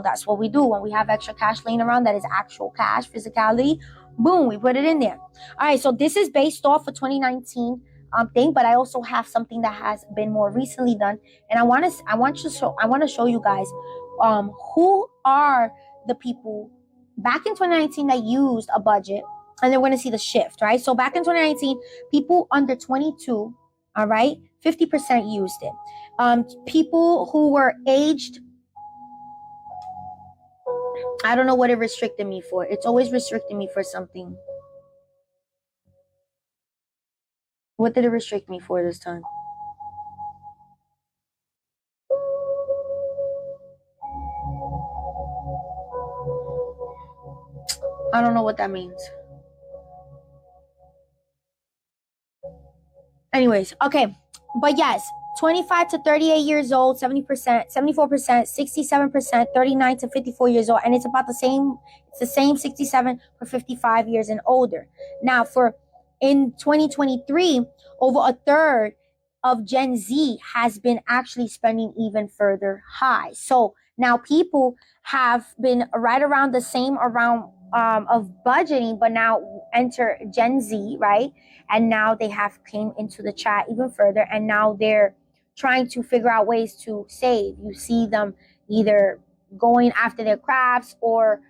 that's what we do. When we have extra cash laying around that is actual cash, physicality, boom, we put it in there. All right, so this is based off of 2019 thing, but I also have something that has been more recently done, and I want to show you guys who are the people back in 2019 that used a budget. And then we're going to see the shift, right? So back in 2019, people under 22, all right, 50% used it. People who were aged, I don't know what it restricted me for. It's always restricting me for something. What did it restrict me for this time? I don't know what that means. Anyways, okay. But yes, 25 to 38 years old, 70%, 74%, 67%, 39 to 54 years old. And it's about the same. It's the same 67 for 55 years and older. Now, in 2023, over a third of Gen Z has been actually spending even further high. So now people have been right around the same of budgeting, but now enter Gen Z, right? And now they have came into the chat even further, and now they're trying to figure out ways to save. You see them either going after their crafts or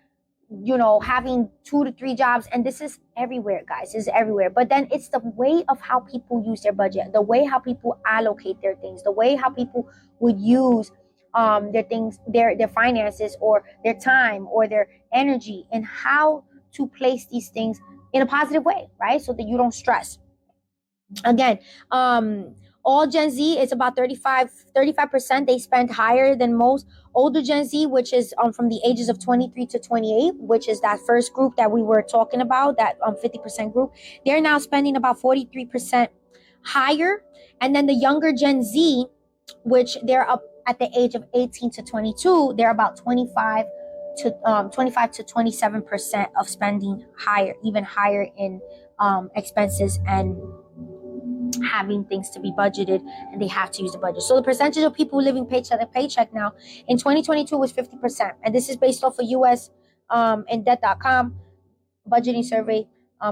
having 2 to 3 jobs. And this is everywhere, guys. This is everywhere. But then it's the way of how people use their budget, the way how people allocate their things, the way how people would use their things, their finances, or their time, or their energy, and how to place these things in a positive way, right? So that you don't stress. Again, all Gen Z is about 35%. They spend higher than most. Older Gen Z, which is from the ages of 23 to 28, which is that first group that we were talking about, that 50% group, they're now spending about 43% higher. And then the younger Gen Z, which they're up at the age of 18 to 22, they're about 25 to 27% of spending higher, even higher in expenses and having things to be budgeted, and they have to use the budget. So the percentage of people living paycheck to paycheck now in 2022 was 50%. And this is based off of US and debt.com budgeting survey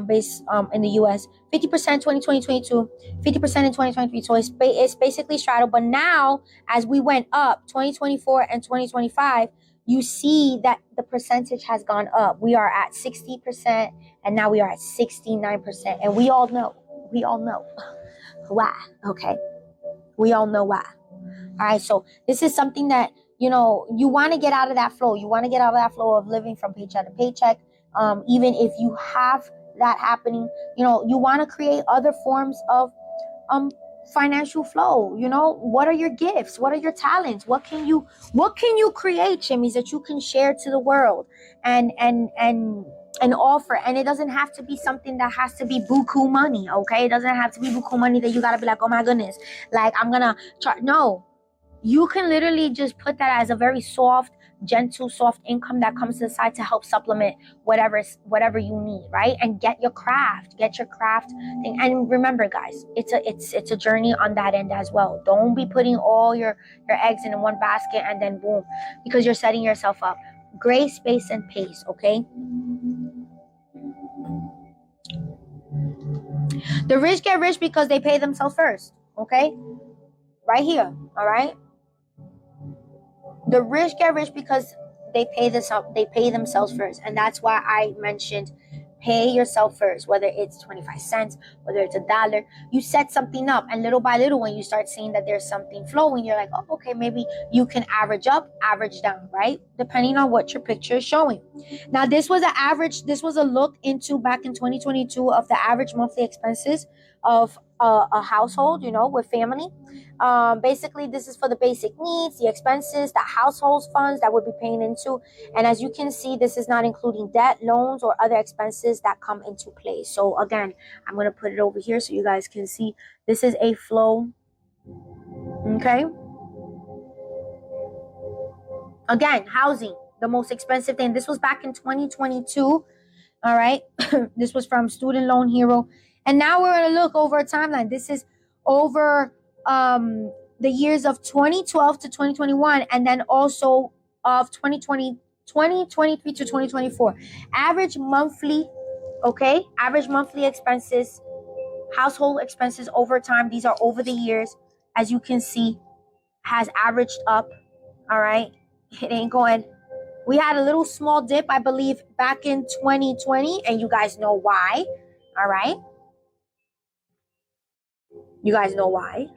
based in the US. 50% 2022, 50% in 2023. So it's basically straddled. But now, as we went up, 2024 and 2025, you see that the percentage has gone up. We are at 60%, and now we are at 69%. And we all know why, okay? We all know why. All right, so this is something that, you want to get out of that flow. You want to get out of that flow of living from paycheck to paycheck. Even if you have that happening, you want to create other forms of financial flow. What are your gifts? What are your talents? What can you create, Chimmies, that you can share to the world and an offer, and it doesn't have to be something that has to be buku money, okay? It doesn't have to be buku money that you gotta be like, oh my goodness, like I'm gonna charge. No, you can literally just put that as a very soft, gentle, soft income that comes to the side to help supplement whatever you need, right? And get your craft thing. And remember, guys, it's a journey on that end as well. Don't be putting all your eggs in one basket and then boom, because you're setting yourself up. Grace, space, and pace, okay? The rich get rich because they pay themselves first, okay? Right here, all right? The rich get rich because they pay themselves first. And that's why I mentioned pay yourself first, whether it's 25 cents, whether it's $1. You set something up, and little by little, when you start seeing that there's something flowing, you're like, oh, okay, maybe you can average up, average down, right? Depending on what your picture is showing. Now, this was a look into back in 2022 of the average monthly expenses of a household, with family. Basically, this is for the basic needs, the expenses, the household funds that would be paying into. And as you can see, this is not including debt, loans, or other expenses that come into play. So again, I'm going to put it over here so you guys can see. This is a flow. Okay. Again, housing, the most expensive thing. This was back in 2022. All right. This was from Student Loan Hero. And now we're going to look over a timeline. This is over the years of 2012 to 2021, and then also of 2023 to 2024. Average monthly expenses, household expenses over time. These are over the years, as you can see, has averaged up. All right. It ain't going. We had a little small dip, I believe, back in 2020, and you guys know why. All right. You guys know why.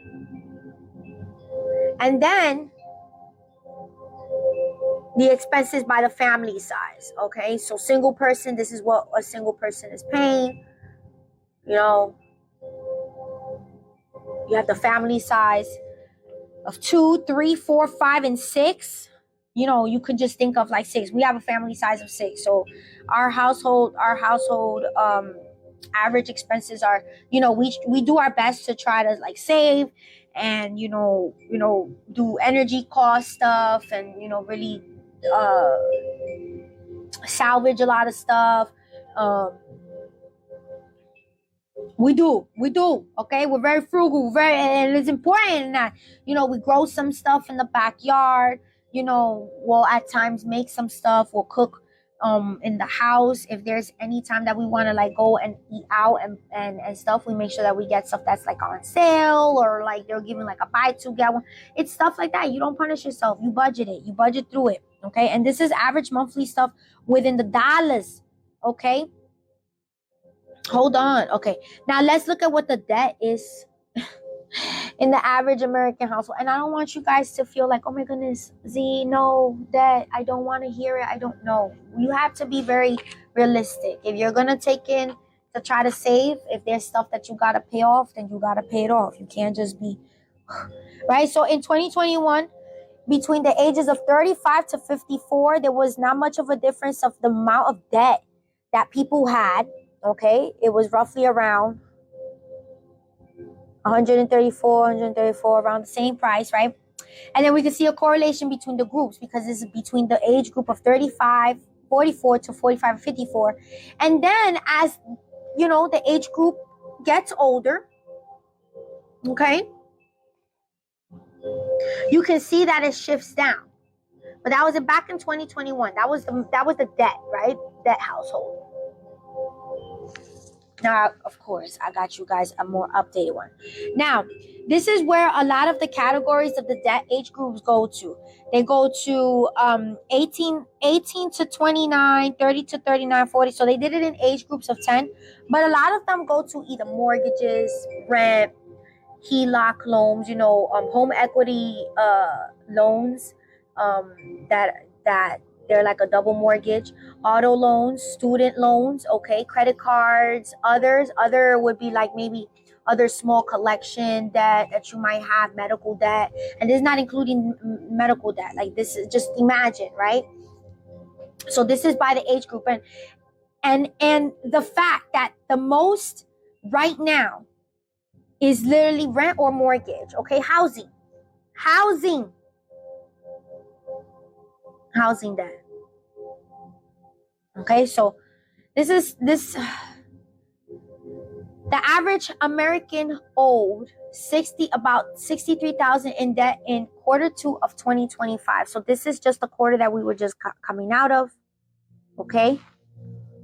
And then the expenses by the family size. Okay. So single person, this is what a single person is paying. You have the family size of 2, 3, 4, 5, and 6. You could just think of like 6. We have a family size of 6. So our household average expenses are, we do our best to try to like save and, do energy cost stuff and, really salvage a lot of stuff. We do. Okay. We're very frugal, and it's important that, we grow some stuff in the backyard. We'll at times make some stuff. We'll cook in the house. If there's any time that we want to like go and eat out and stuff, we make sure that we get stuff that's like on sale or like they're giving like a buy two get one. It's stuff like that. You don't punish yourself. You budget it. You budget through it. Okay. And this is average monthly stuff within the dollars. Okay. Hold on. Okay. Now let's look at what the debt is in the average American household. And I don't want you guys to feel like, oh my goodness, Zee, no, debt. I don't want to hear it. I don't know. You have to be very realistic. If you're going to take in to try to save, if there's stuff that you got to pay off, then you got to pay it off. You can't just be, right? So in 2021, between the ages of 35 to 54, there was not much of a difference of the amount of debt that people had. Okay, it was roughly around 134, around the same price, right? And then we can see a correlation between the groups because this is between the age group of 44 to 45 and 54. And then as, the age group gets older, okay, you can see that it shifts down. But that was back in 2021. That was the debt, right? Debt household. Now, of course, I got you guys a more updated one. Now, this is where a lot of the categories of the debt age groups go to. They go to 18 to 29, 30 to 39, 40. So they did it in age groups of 10. But a lot of them go to either mortgages, rent, HELOC loans, home equity loans that they're like a double mortgage, auto loans, student loans, okay, credit cards, other would be like maybe other small collection debt that you might have, medical debt. And this is not including medical debt. Like this is just imagine, right? So this is by the age group. And And the fact that the most right now is literally rent or mortgage. Okay, housing debt. Okay, so this the average American owed about 63,000 in debt in quarter 2 of 2025. So this is just the quarter that we were just coming out of. Okay,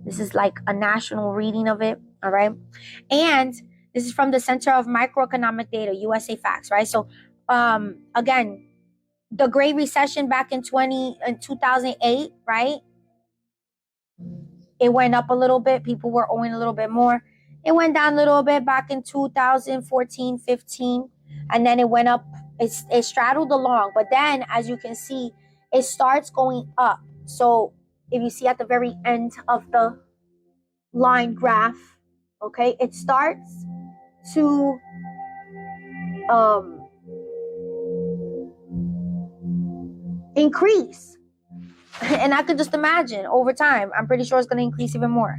this is like a national reading of it. All right, and this is from the Center of Microeconomic Data, USA Facts. Right, so again, the Great Recession back in 2008, right? It went up a little bit. People were owing a little bit more. It went down a little bit back in 2014, 15, and then it went up. It straddled along, but then, as you can see, it starts going up. So if you see at the very end of the line graph, okay, it starts to increase. And I could just imagine over time, I'm pretty sure it's going to increase even more.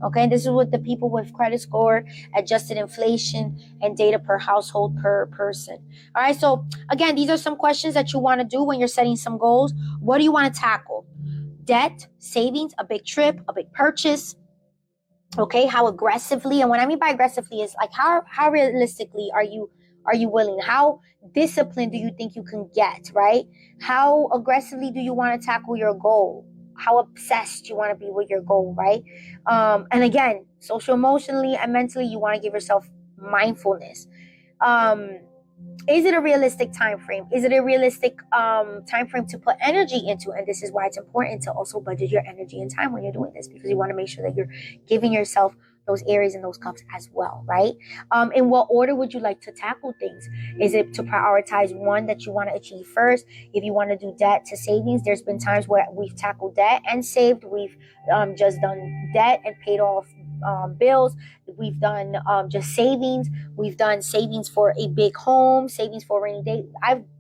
Okay, this is with the people with credit score, adjusted inflation, and data per household per person. All right, so again, these are some questions that you want to do when you're setting some goals. What do you want to tackle? Debt, savings, a big trip, a big purchase. Okay, how aggressively, and what I mean by aggressively is like how realistically are you willing? How disciplined do you think you can get, right? How aggressively do you want to tackle your goal? How obsessed do you want to be with your goal, right? And again, social, emotionally, and mentally, you want to give yourself mindfulness. Is it a realistic time frame? Is it a realistic time frame to put energy into? And this is why it's important to also budget your energy and time when you're doing this, because you want to make sure that you're giving yourself those areas and those cups as well, right? In what order would you like to tackle things? Is it to prioritize one that you want to achieve first? If you want to do debt to savings, there's been times where we've tackled debt and saved. We've just done debt and paid off bills. We've done just savings. We've done savings for a big home, savings for a rainy day.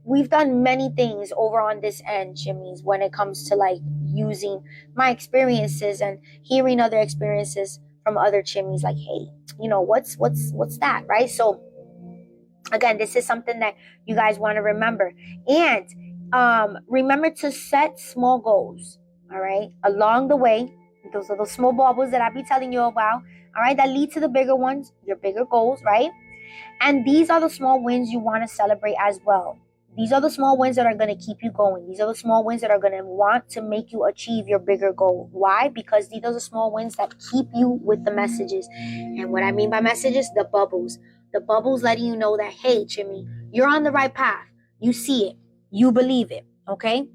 We've done many things over on this end, Jimmy's, when it comes to like using my experiences and hearing other experiences from other chimneys, like, hey, what's that, right? So again, this is something that you guys want to remember. And remember to set small goals, all right, along the way. Those are those small bubbles that I be telling you about, all right, that lead to the bigger ones, your bigger goals, right? And these are the small wins you want to celebrate as well. These are the small wins that are going to keep you going. These are the small wins that are going to want to make you achieve your bigger goal. Why? Because these are the small wins that keep you with the messages. And what I mean by messages, the bubbles. The bubbles letting you know that, hey, Jimmy, you're on the right path. You see it. You believe it. Okay?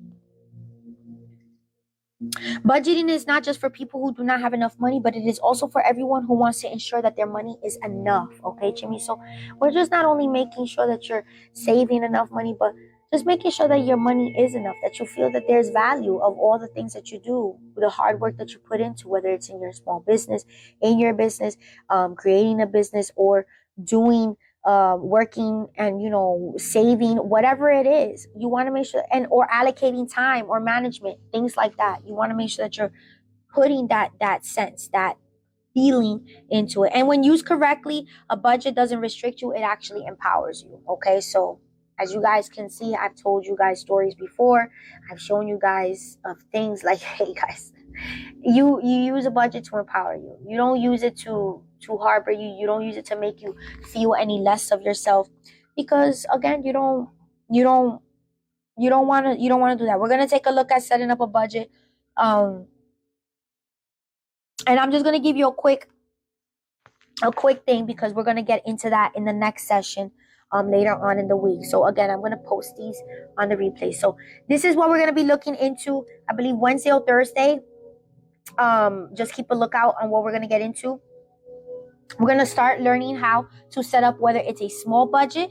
Budgeting is not just for people who do not have enough money, but it is also for everyone who wants to ensure that their money is enough. Okay, Jimmy? So we're just not only making sure that you're saving enough money, but just making sure that your money is enough, that you feel that there's value of all the things that you do, the hard work that you put into, whether it's in your small business, in your business, creating a business, or doing working and saving, whatever it is. You want to make sure, and or allocating time or management, things like that. You want to make sure that you're putting that sense, that feeling into it. And when used correctly, a budget doesn't restrict you, it actually empowers you. Okay, so as you guys can see, I've told you guys stories before. I've shown you guys of things like, hey guys, you use a budget to empower you. You don't use it to harbor you. You don't use it to make you feel any less of yourself, because again, you don't want to do that. We're going to take a look at setting up a budget, and I'm just going to give you a quick thing, because we're going to get into that in the next session later on in the week. So again, I'm going to post these on the replay. So this is what we're going to be looking into, I believe Wednesday or Thursday. Just keep a lookout on what we're going to get into. We're going to start learning how to set up, whether it's a small budget,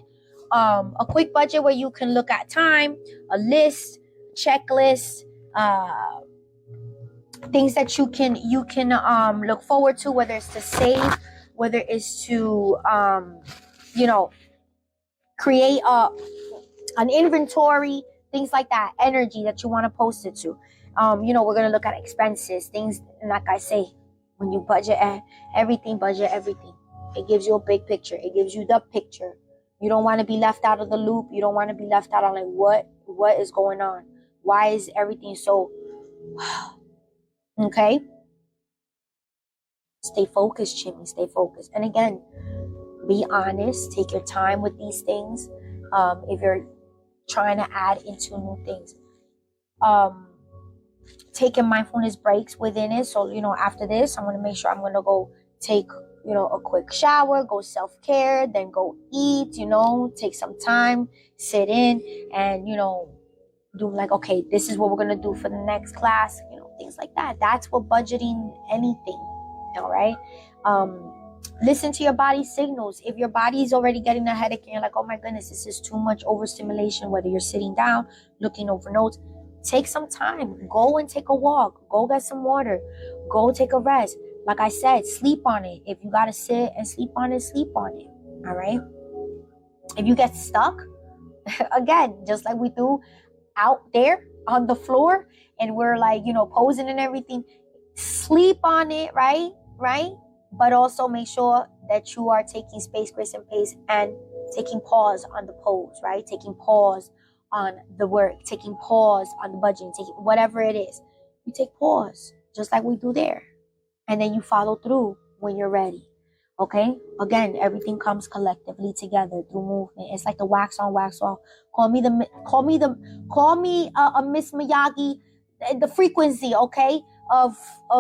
a quick budget where you can look at time, a list, checklist, things that you can look forward to, whether it's to save, whether it's to create an inventory, things like that, energy that you want to post it to. We're going to look at expenses, things, and like I say, When you budget everything, it gives you a big picture. It gives you the picture. You don't want to be left out of the loop. You don't want to be left out on like what is going on. Why is everything so okay? Stay focused, Jimmy. Stay focused. And again, be honest. Take your time with these things. If you're trying to add into new things, taking mindfulness breaks within it. So, after this, I'm going to make sure I'm going to go take, a quick shower, go self-care, then go eat, take some time, sit in and, do like, okay, this is what we're going to do for the next class, things like that. That's what budgeting anything, all right? Listen to your body's signals. If your body is already getting a headache and you're like, oh my goodness, this is too much overstimulation, whether you're sitting down, looking over notes, take some time. Go and take a walk. Go get some water. Go take a rest. Like I said, sleep on it. If you got to sit and sleep on it, sleep on it. All right? If you get stuck, again, just like we do out there on the floor and we're like, posing and everything, sleep on it, right? But also make sure that you are taking space, grace, and pace and taking pause on the pose, right? Taking pause on the work, taking pause on the budgeting, taking whatever it is. You take pause, just like we do there. And then you follow through when you're ready. Okay? Again, everything comes collectively together through movement. It's like the wax on, wax off. Call me a Miss Miyagi, the frequency, okay? Of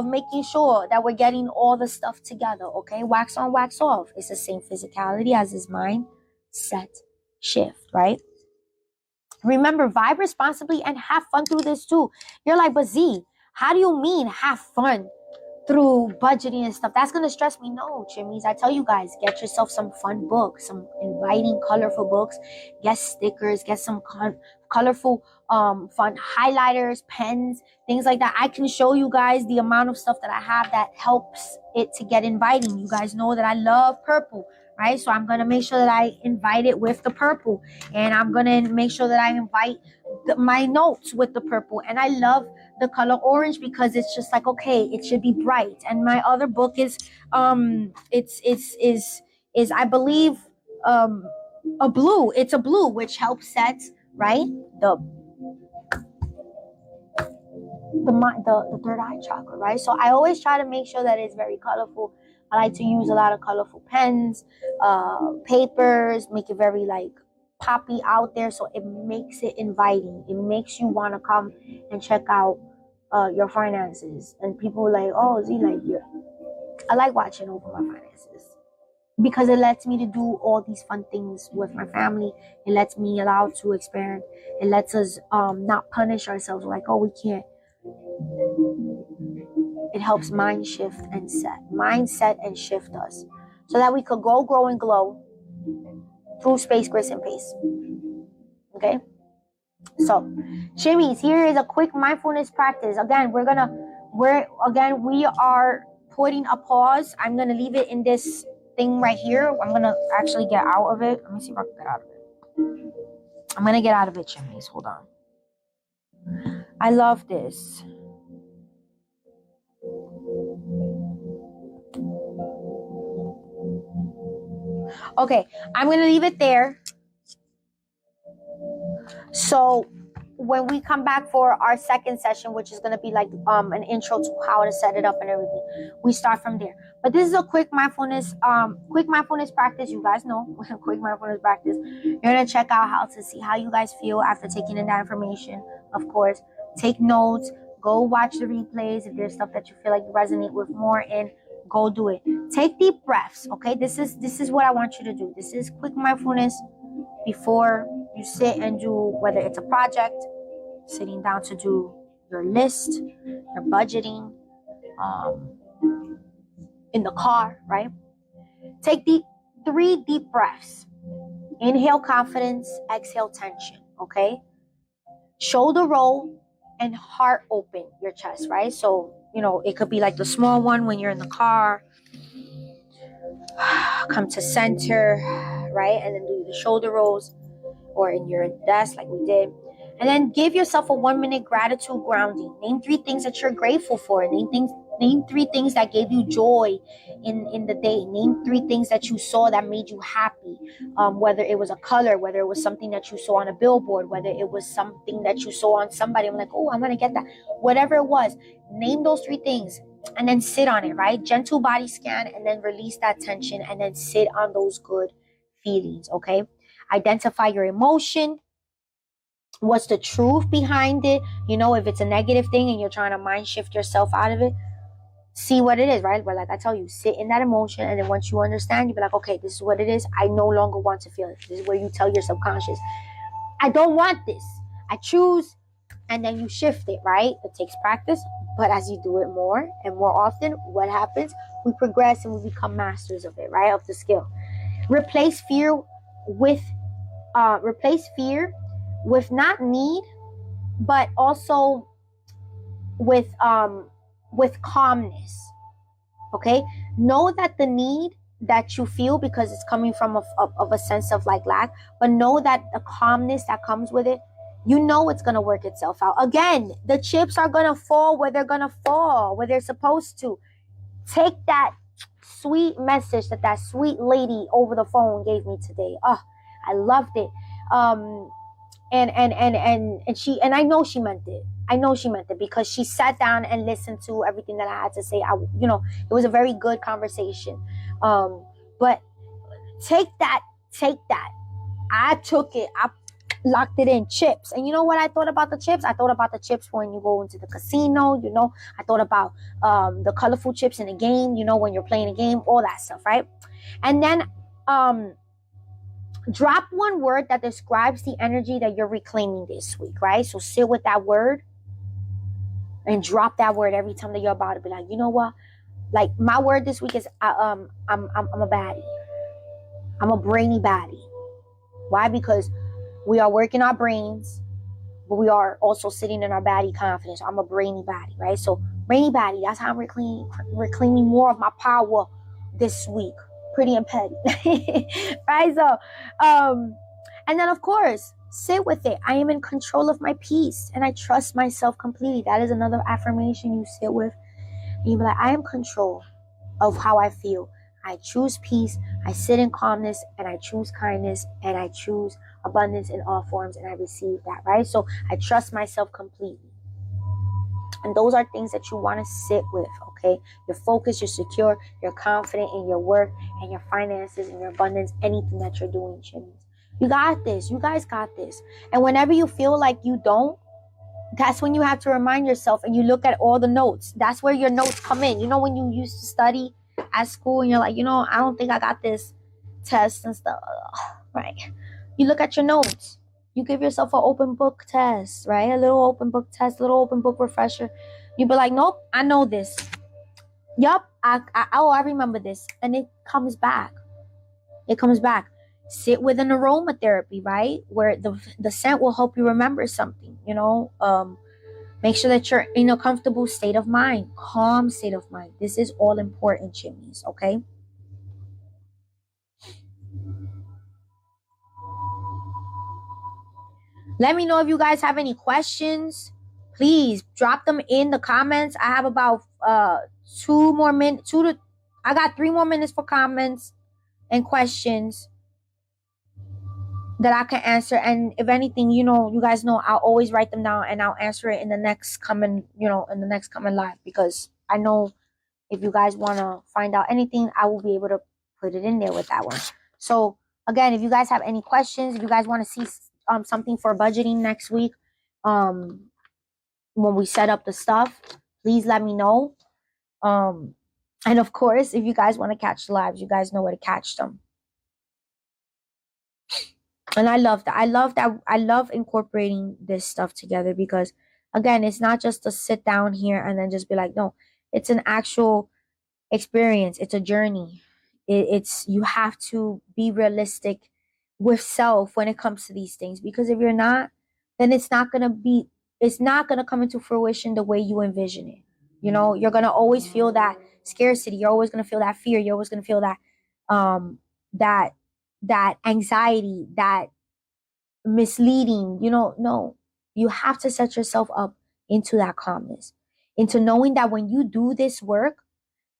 making sure that we're getting all the stuff together, okay? Wax on, wax off. It's the same physicality as his mind, set, shift, right? Remember, vibe responsibly and have fun through this too. You're like, but Z, how do you mean have fun through budgeting and stuff? That's going to stress me. No, Chimmies. I tell you guys, get yourself some fun books, some inviting, colorful books. Get stickers, get some colorful, fun highlighters, pens, things like that. I can show you guys the amount of stuff that I have that helps it to get inviting. You guys know that I love purple, right? So I'm going to make sure that I invite it with the purple. And I'm going to make sure that I invite my notes with the purple. And I love the color orange because it's just like, okay, it should be bright. And my other book is is I believe a blue. It's a blue, which helps set, right, the third eye chakra, right? So I always try to make sure that it's very colorful. I like to use a lot of colorful pens, papers, make it very like poppy out there, so it makes it inviting. It makes you want to come and check out your finances. And people are like, oh, Z, like, I like watching over my finances because it lets me to do all these fun things with my family. It lets me allow to experiment. It lets us not punish ourselves like, oh, we can't. It helps mindset and shift us so that we could go, grow, and glow through space, grace, and pace. Okay? So, Shimmies, here is a quick mindfulness practice. Again, we are putting a pause. I'm going to leave it in this thing right here. I'm going to actually get out of it. Let me see if I can get out of it. I'm going to get out of it, Shimmies. Hold on. I love this. Okay, I'm going to leave it there. So when we come back for our second session, which is going to be like an intro to how to set it up and everything, we start from there. But this is a quick mindfulness practice. You guys know, quick mindfulness practice. You're going to check out how to see how you guys feel after taking in that information. Of course, take notes, go watch the replays. If there's stuff that you feel like you resonate with more in, go do it. Take deep breaths. Okay, this is what I want you to do. This is quick mindfulness before you sit and do, whether it's a project, sitting down to do your list, your budgeting, in the car, right? Take 3 deep breaths. Inhale confidence, exhale tension, okay? Shoulder roll and heart open your chest, right? So, it could be like the small one when you're in the car. Come to center, right? And then do the shoulder rolls, or in your desk like we did. And then give yourself a 1-minute gratitude grounding. Name 3 things that you're grateful for. Name Name 3 things that gave you joy in the day. Name 3 things that you saw that made you happy. Whether it was a color, whether it was something that you saw on a billboard, whether it was something that you saw on somebody. I'm like, oh, I'm gonna get that. Whatever it was, name those 3 things and then sit on it, right? Gentle body scan and then release that tension and then sit on those good feelings, okay? Identify your emotion. What's the truth behind it? If it's a negative thing and you're trying to mind shift yourself out of it, see what it is, right? But like I tell you, sit in that emotion, and then once you understand, you be like, okay, this is what it is. I no longer want to feel it. This is where you tell your subconscious, I don't want this. I choose, and then you shift it, right? It takes practice, but as you do it more and more often, what happens? We progress and we become masters of it, right? Of the skill. Replace fear with not need, but also with calmness. Okay, know that the need that you feel, because it's coming from of a sense of like lack, but know that the calmness that comes with it, it's going to work itself out. Again, the chips are going to fall where they're going to fall, where they're supposed to. Take that sweet message that sweet lady over the phone gave me today. Oh, I loved it. And I know she meant it. I know she meant it because she sat down and listened to everything that I had to say. It was a very good conversation. But take that. I took it. I locked it in. Chips. And you know what I thought about the chips? I thought about the chips when you go into the casino. I thought about the colorful chips in a game. When you're playing a game, all that stuff, right? And then drop one word that describes the energy that you're reclaiming this week, right? So sit with that word and drop that word every time that you're about to be like, you know what? Like my word this week is I'm a baddie. I'm a brainy baddie. Why? Because we are working our brains, but we are also sitting in our baddie confidence. So I'm a brainy baddie, right? So brainy baddie, that's how I'm reclaiming more of my power this week. Pretty and petty. Right? So and then of course, sit with it. I am in control of my peace and I trust myself completely. That is another affirmation you sit with. And you be like, I am in control of how I feel. I choose peace, I sit in calmness, and I choose kindness, and I choose abundance in all forms, and I receive that, right? So I trust myself completely. And those are things that you want to sit with, okay? You're focused, you're secure, you're confident in your work and your finances and your abundance, anything that you're doing, chimneys. You got this. You guys got this. And whenever you feel like you don't, that's when you have to remind yourself and you look at all the notes. That's where your notes come in. When you used to study at school and you're like, I don't think I got this test and stuff, right? You look at your notes. You give yourself an open book test, right? A little open book test, little open book refresher. You be like, nope, I know this. Yup, I remember this. And it comes back. It comes back. Sit with an aromatherapy, right? Where the scent will help you remember something, Make sure that you're in a comfortable state of mind, calm state of mind. This is all important, chimneys, okay? Let me know if you guys have any questions. Please drop them in the comments. I have about 2 more minutes. I got 3 more minutes for comments and questions that I can answer. And if anything, you guys know I'll always write them down and I'll answer it in the next coming live, because I know if you guys want to find out anything, I will be able to put it in there with that one. So again, if you guys have any questions, if you guys want to see something for budgeting next week, when we set up the stuff, please let me know. And of course, if you guys want to catch the lives, you guys know where to catch them. And I love that. I love incorporating this stuff together because, again, it's not just to sit down here and then just be like, no, it's an actual experience. It's a journey. It's you have to be realistic with self when it comes to these things, because if you're not, then it's not going to come into fruition the way you envision it. You're going to always feel that scarcity. You're always going to feel that fear. You're always going to feel that that anxiety, that misleading, no, you have to set yourself up into that calmness. into knowing that when you do this work,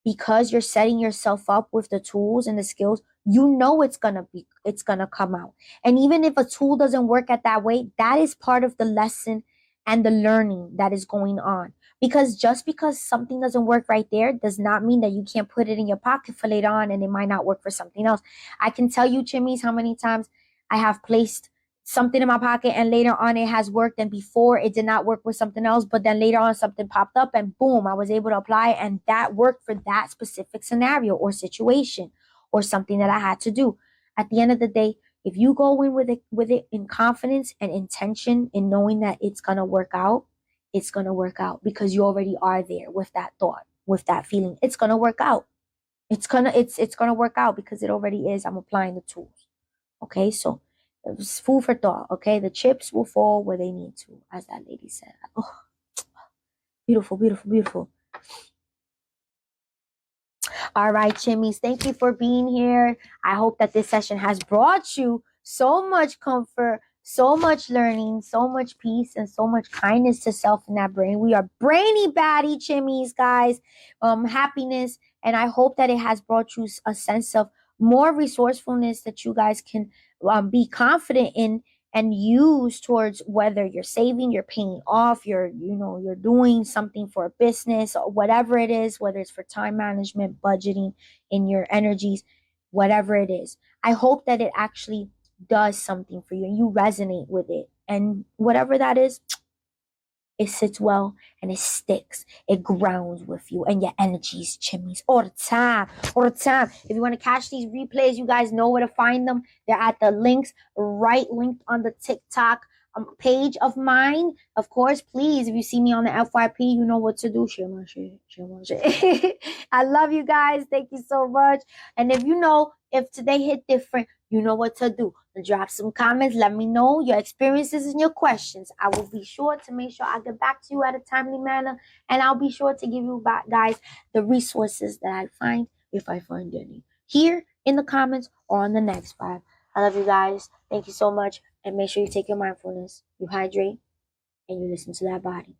because you're setting yourself up with the tools and the skills, you know it's gonna come out. And even if a tool doesn't work at that way, that is part of the lesson and the learning that is going on. Because just because something doesn't work right there does not mean that you can't put it in your pocket for later on and it might not work for something else. I can tell you, Chimmies, how many times I have placed something in my pocket and later on it has worked, and before it did not work with something else, but then later on something popped up and boom, I was able to apply it, and that worked for that specific scenario or situation or something that I had to do. At the end of the day, if you go in with it in confidence and intention, in knowing that it's going to work out, it's going to work out because you already are there with that thought, with that feeling. It's going to work out. It's going to work out because it already is. I'm applying the tools. Okay? So it's food for thought, okay? The chips will fall where they need to, as that lady said. Oh, beautiful, beautiful, beautiful. All right, Chimmies, thank you for being here. I hope that this session has brought you so much comfort, so much learning, so much peace, and so much kindness to self in that brain. We are brainy baddie, Chimmies, guys. Happiness, and I hope that it has brought you a sense of more resourcefulness that you guys can be confident in and use towards whether you're saving, you're paying off, you're doing something for a business or whatever it is, whether it's for time management, budgeting in your energies, whatever it is. I hope that it actually does something for you and you resonate with it. And whatever that is, it sits well and it sticks. It grounds with you and your energies, Chimneys, all the time, all the time. If you want to catch these replays, you guys know where to find them. They're at the links, linked on the TikTok page of mine. Of course, please, if you see me on the FYP, you know what to do. Share my shit. I love you guys. Thank you so much. And if today hit different, you know what to do. Drop some comments. Let me know your experiences and your questions. I will be sure to make sure I get back to you at a timely manner. And I'll be sure to give you back, guys, the resources that I find, if I find any, here in the comments or on the next vibe. I love you guys. Thank you so much. And make sure you take your mindfulness, you hydrate, and you listen to that body.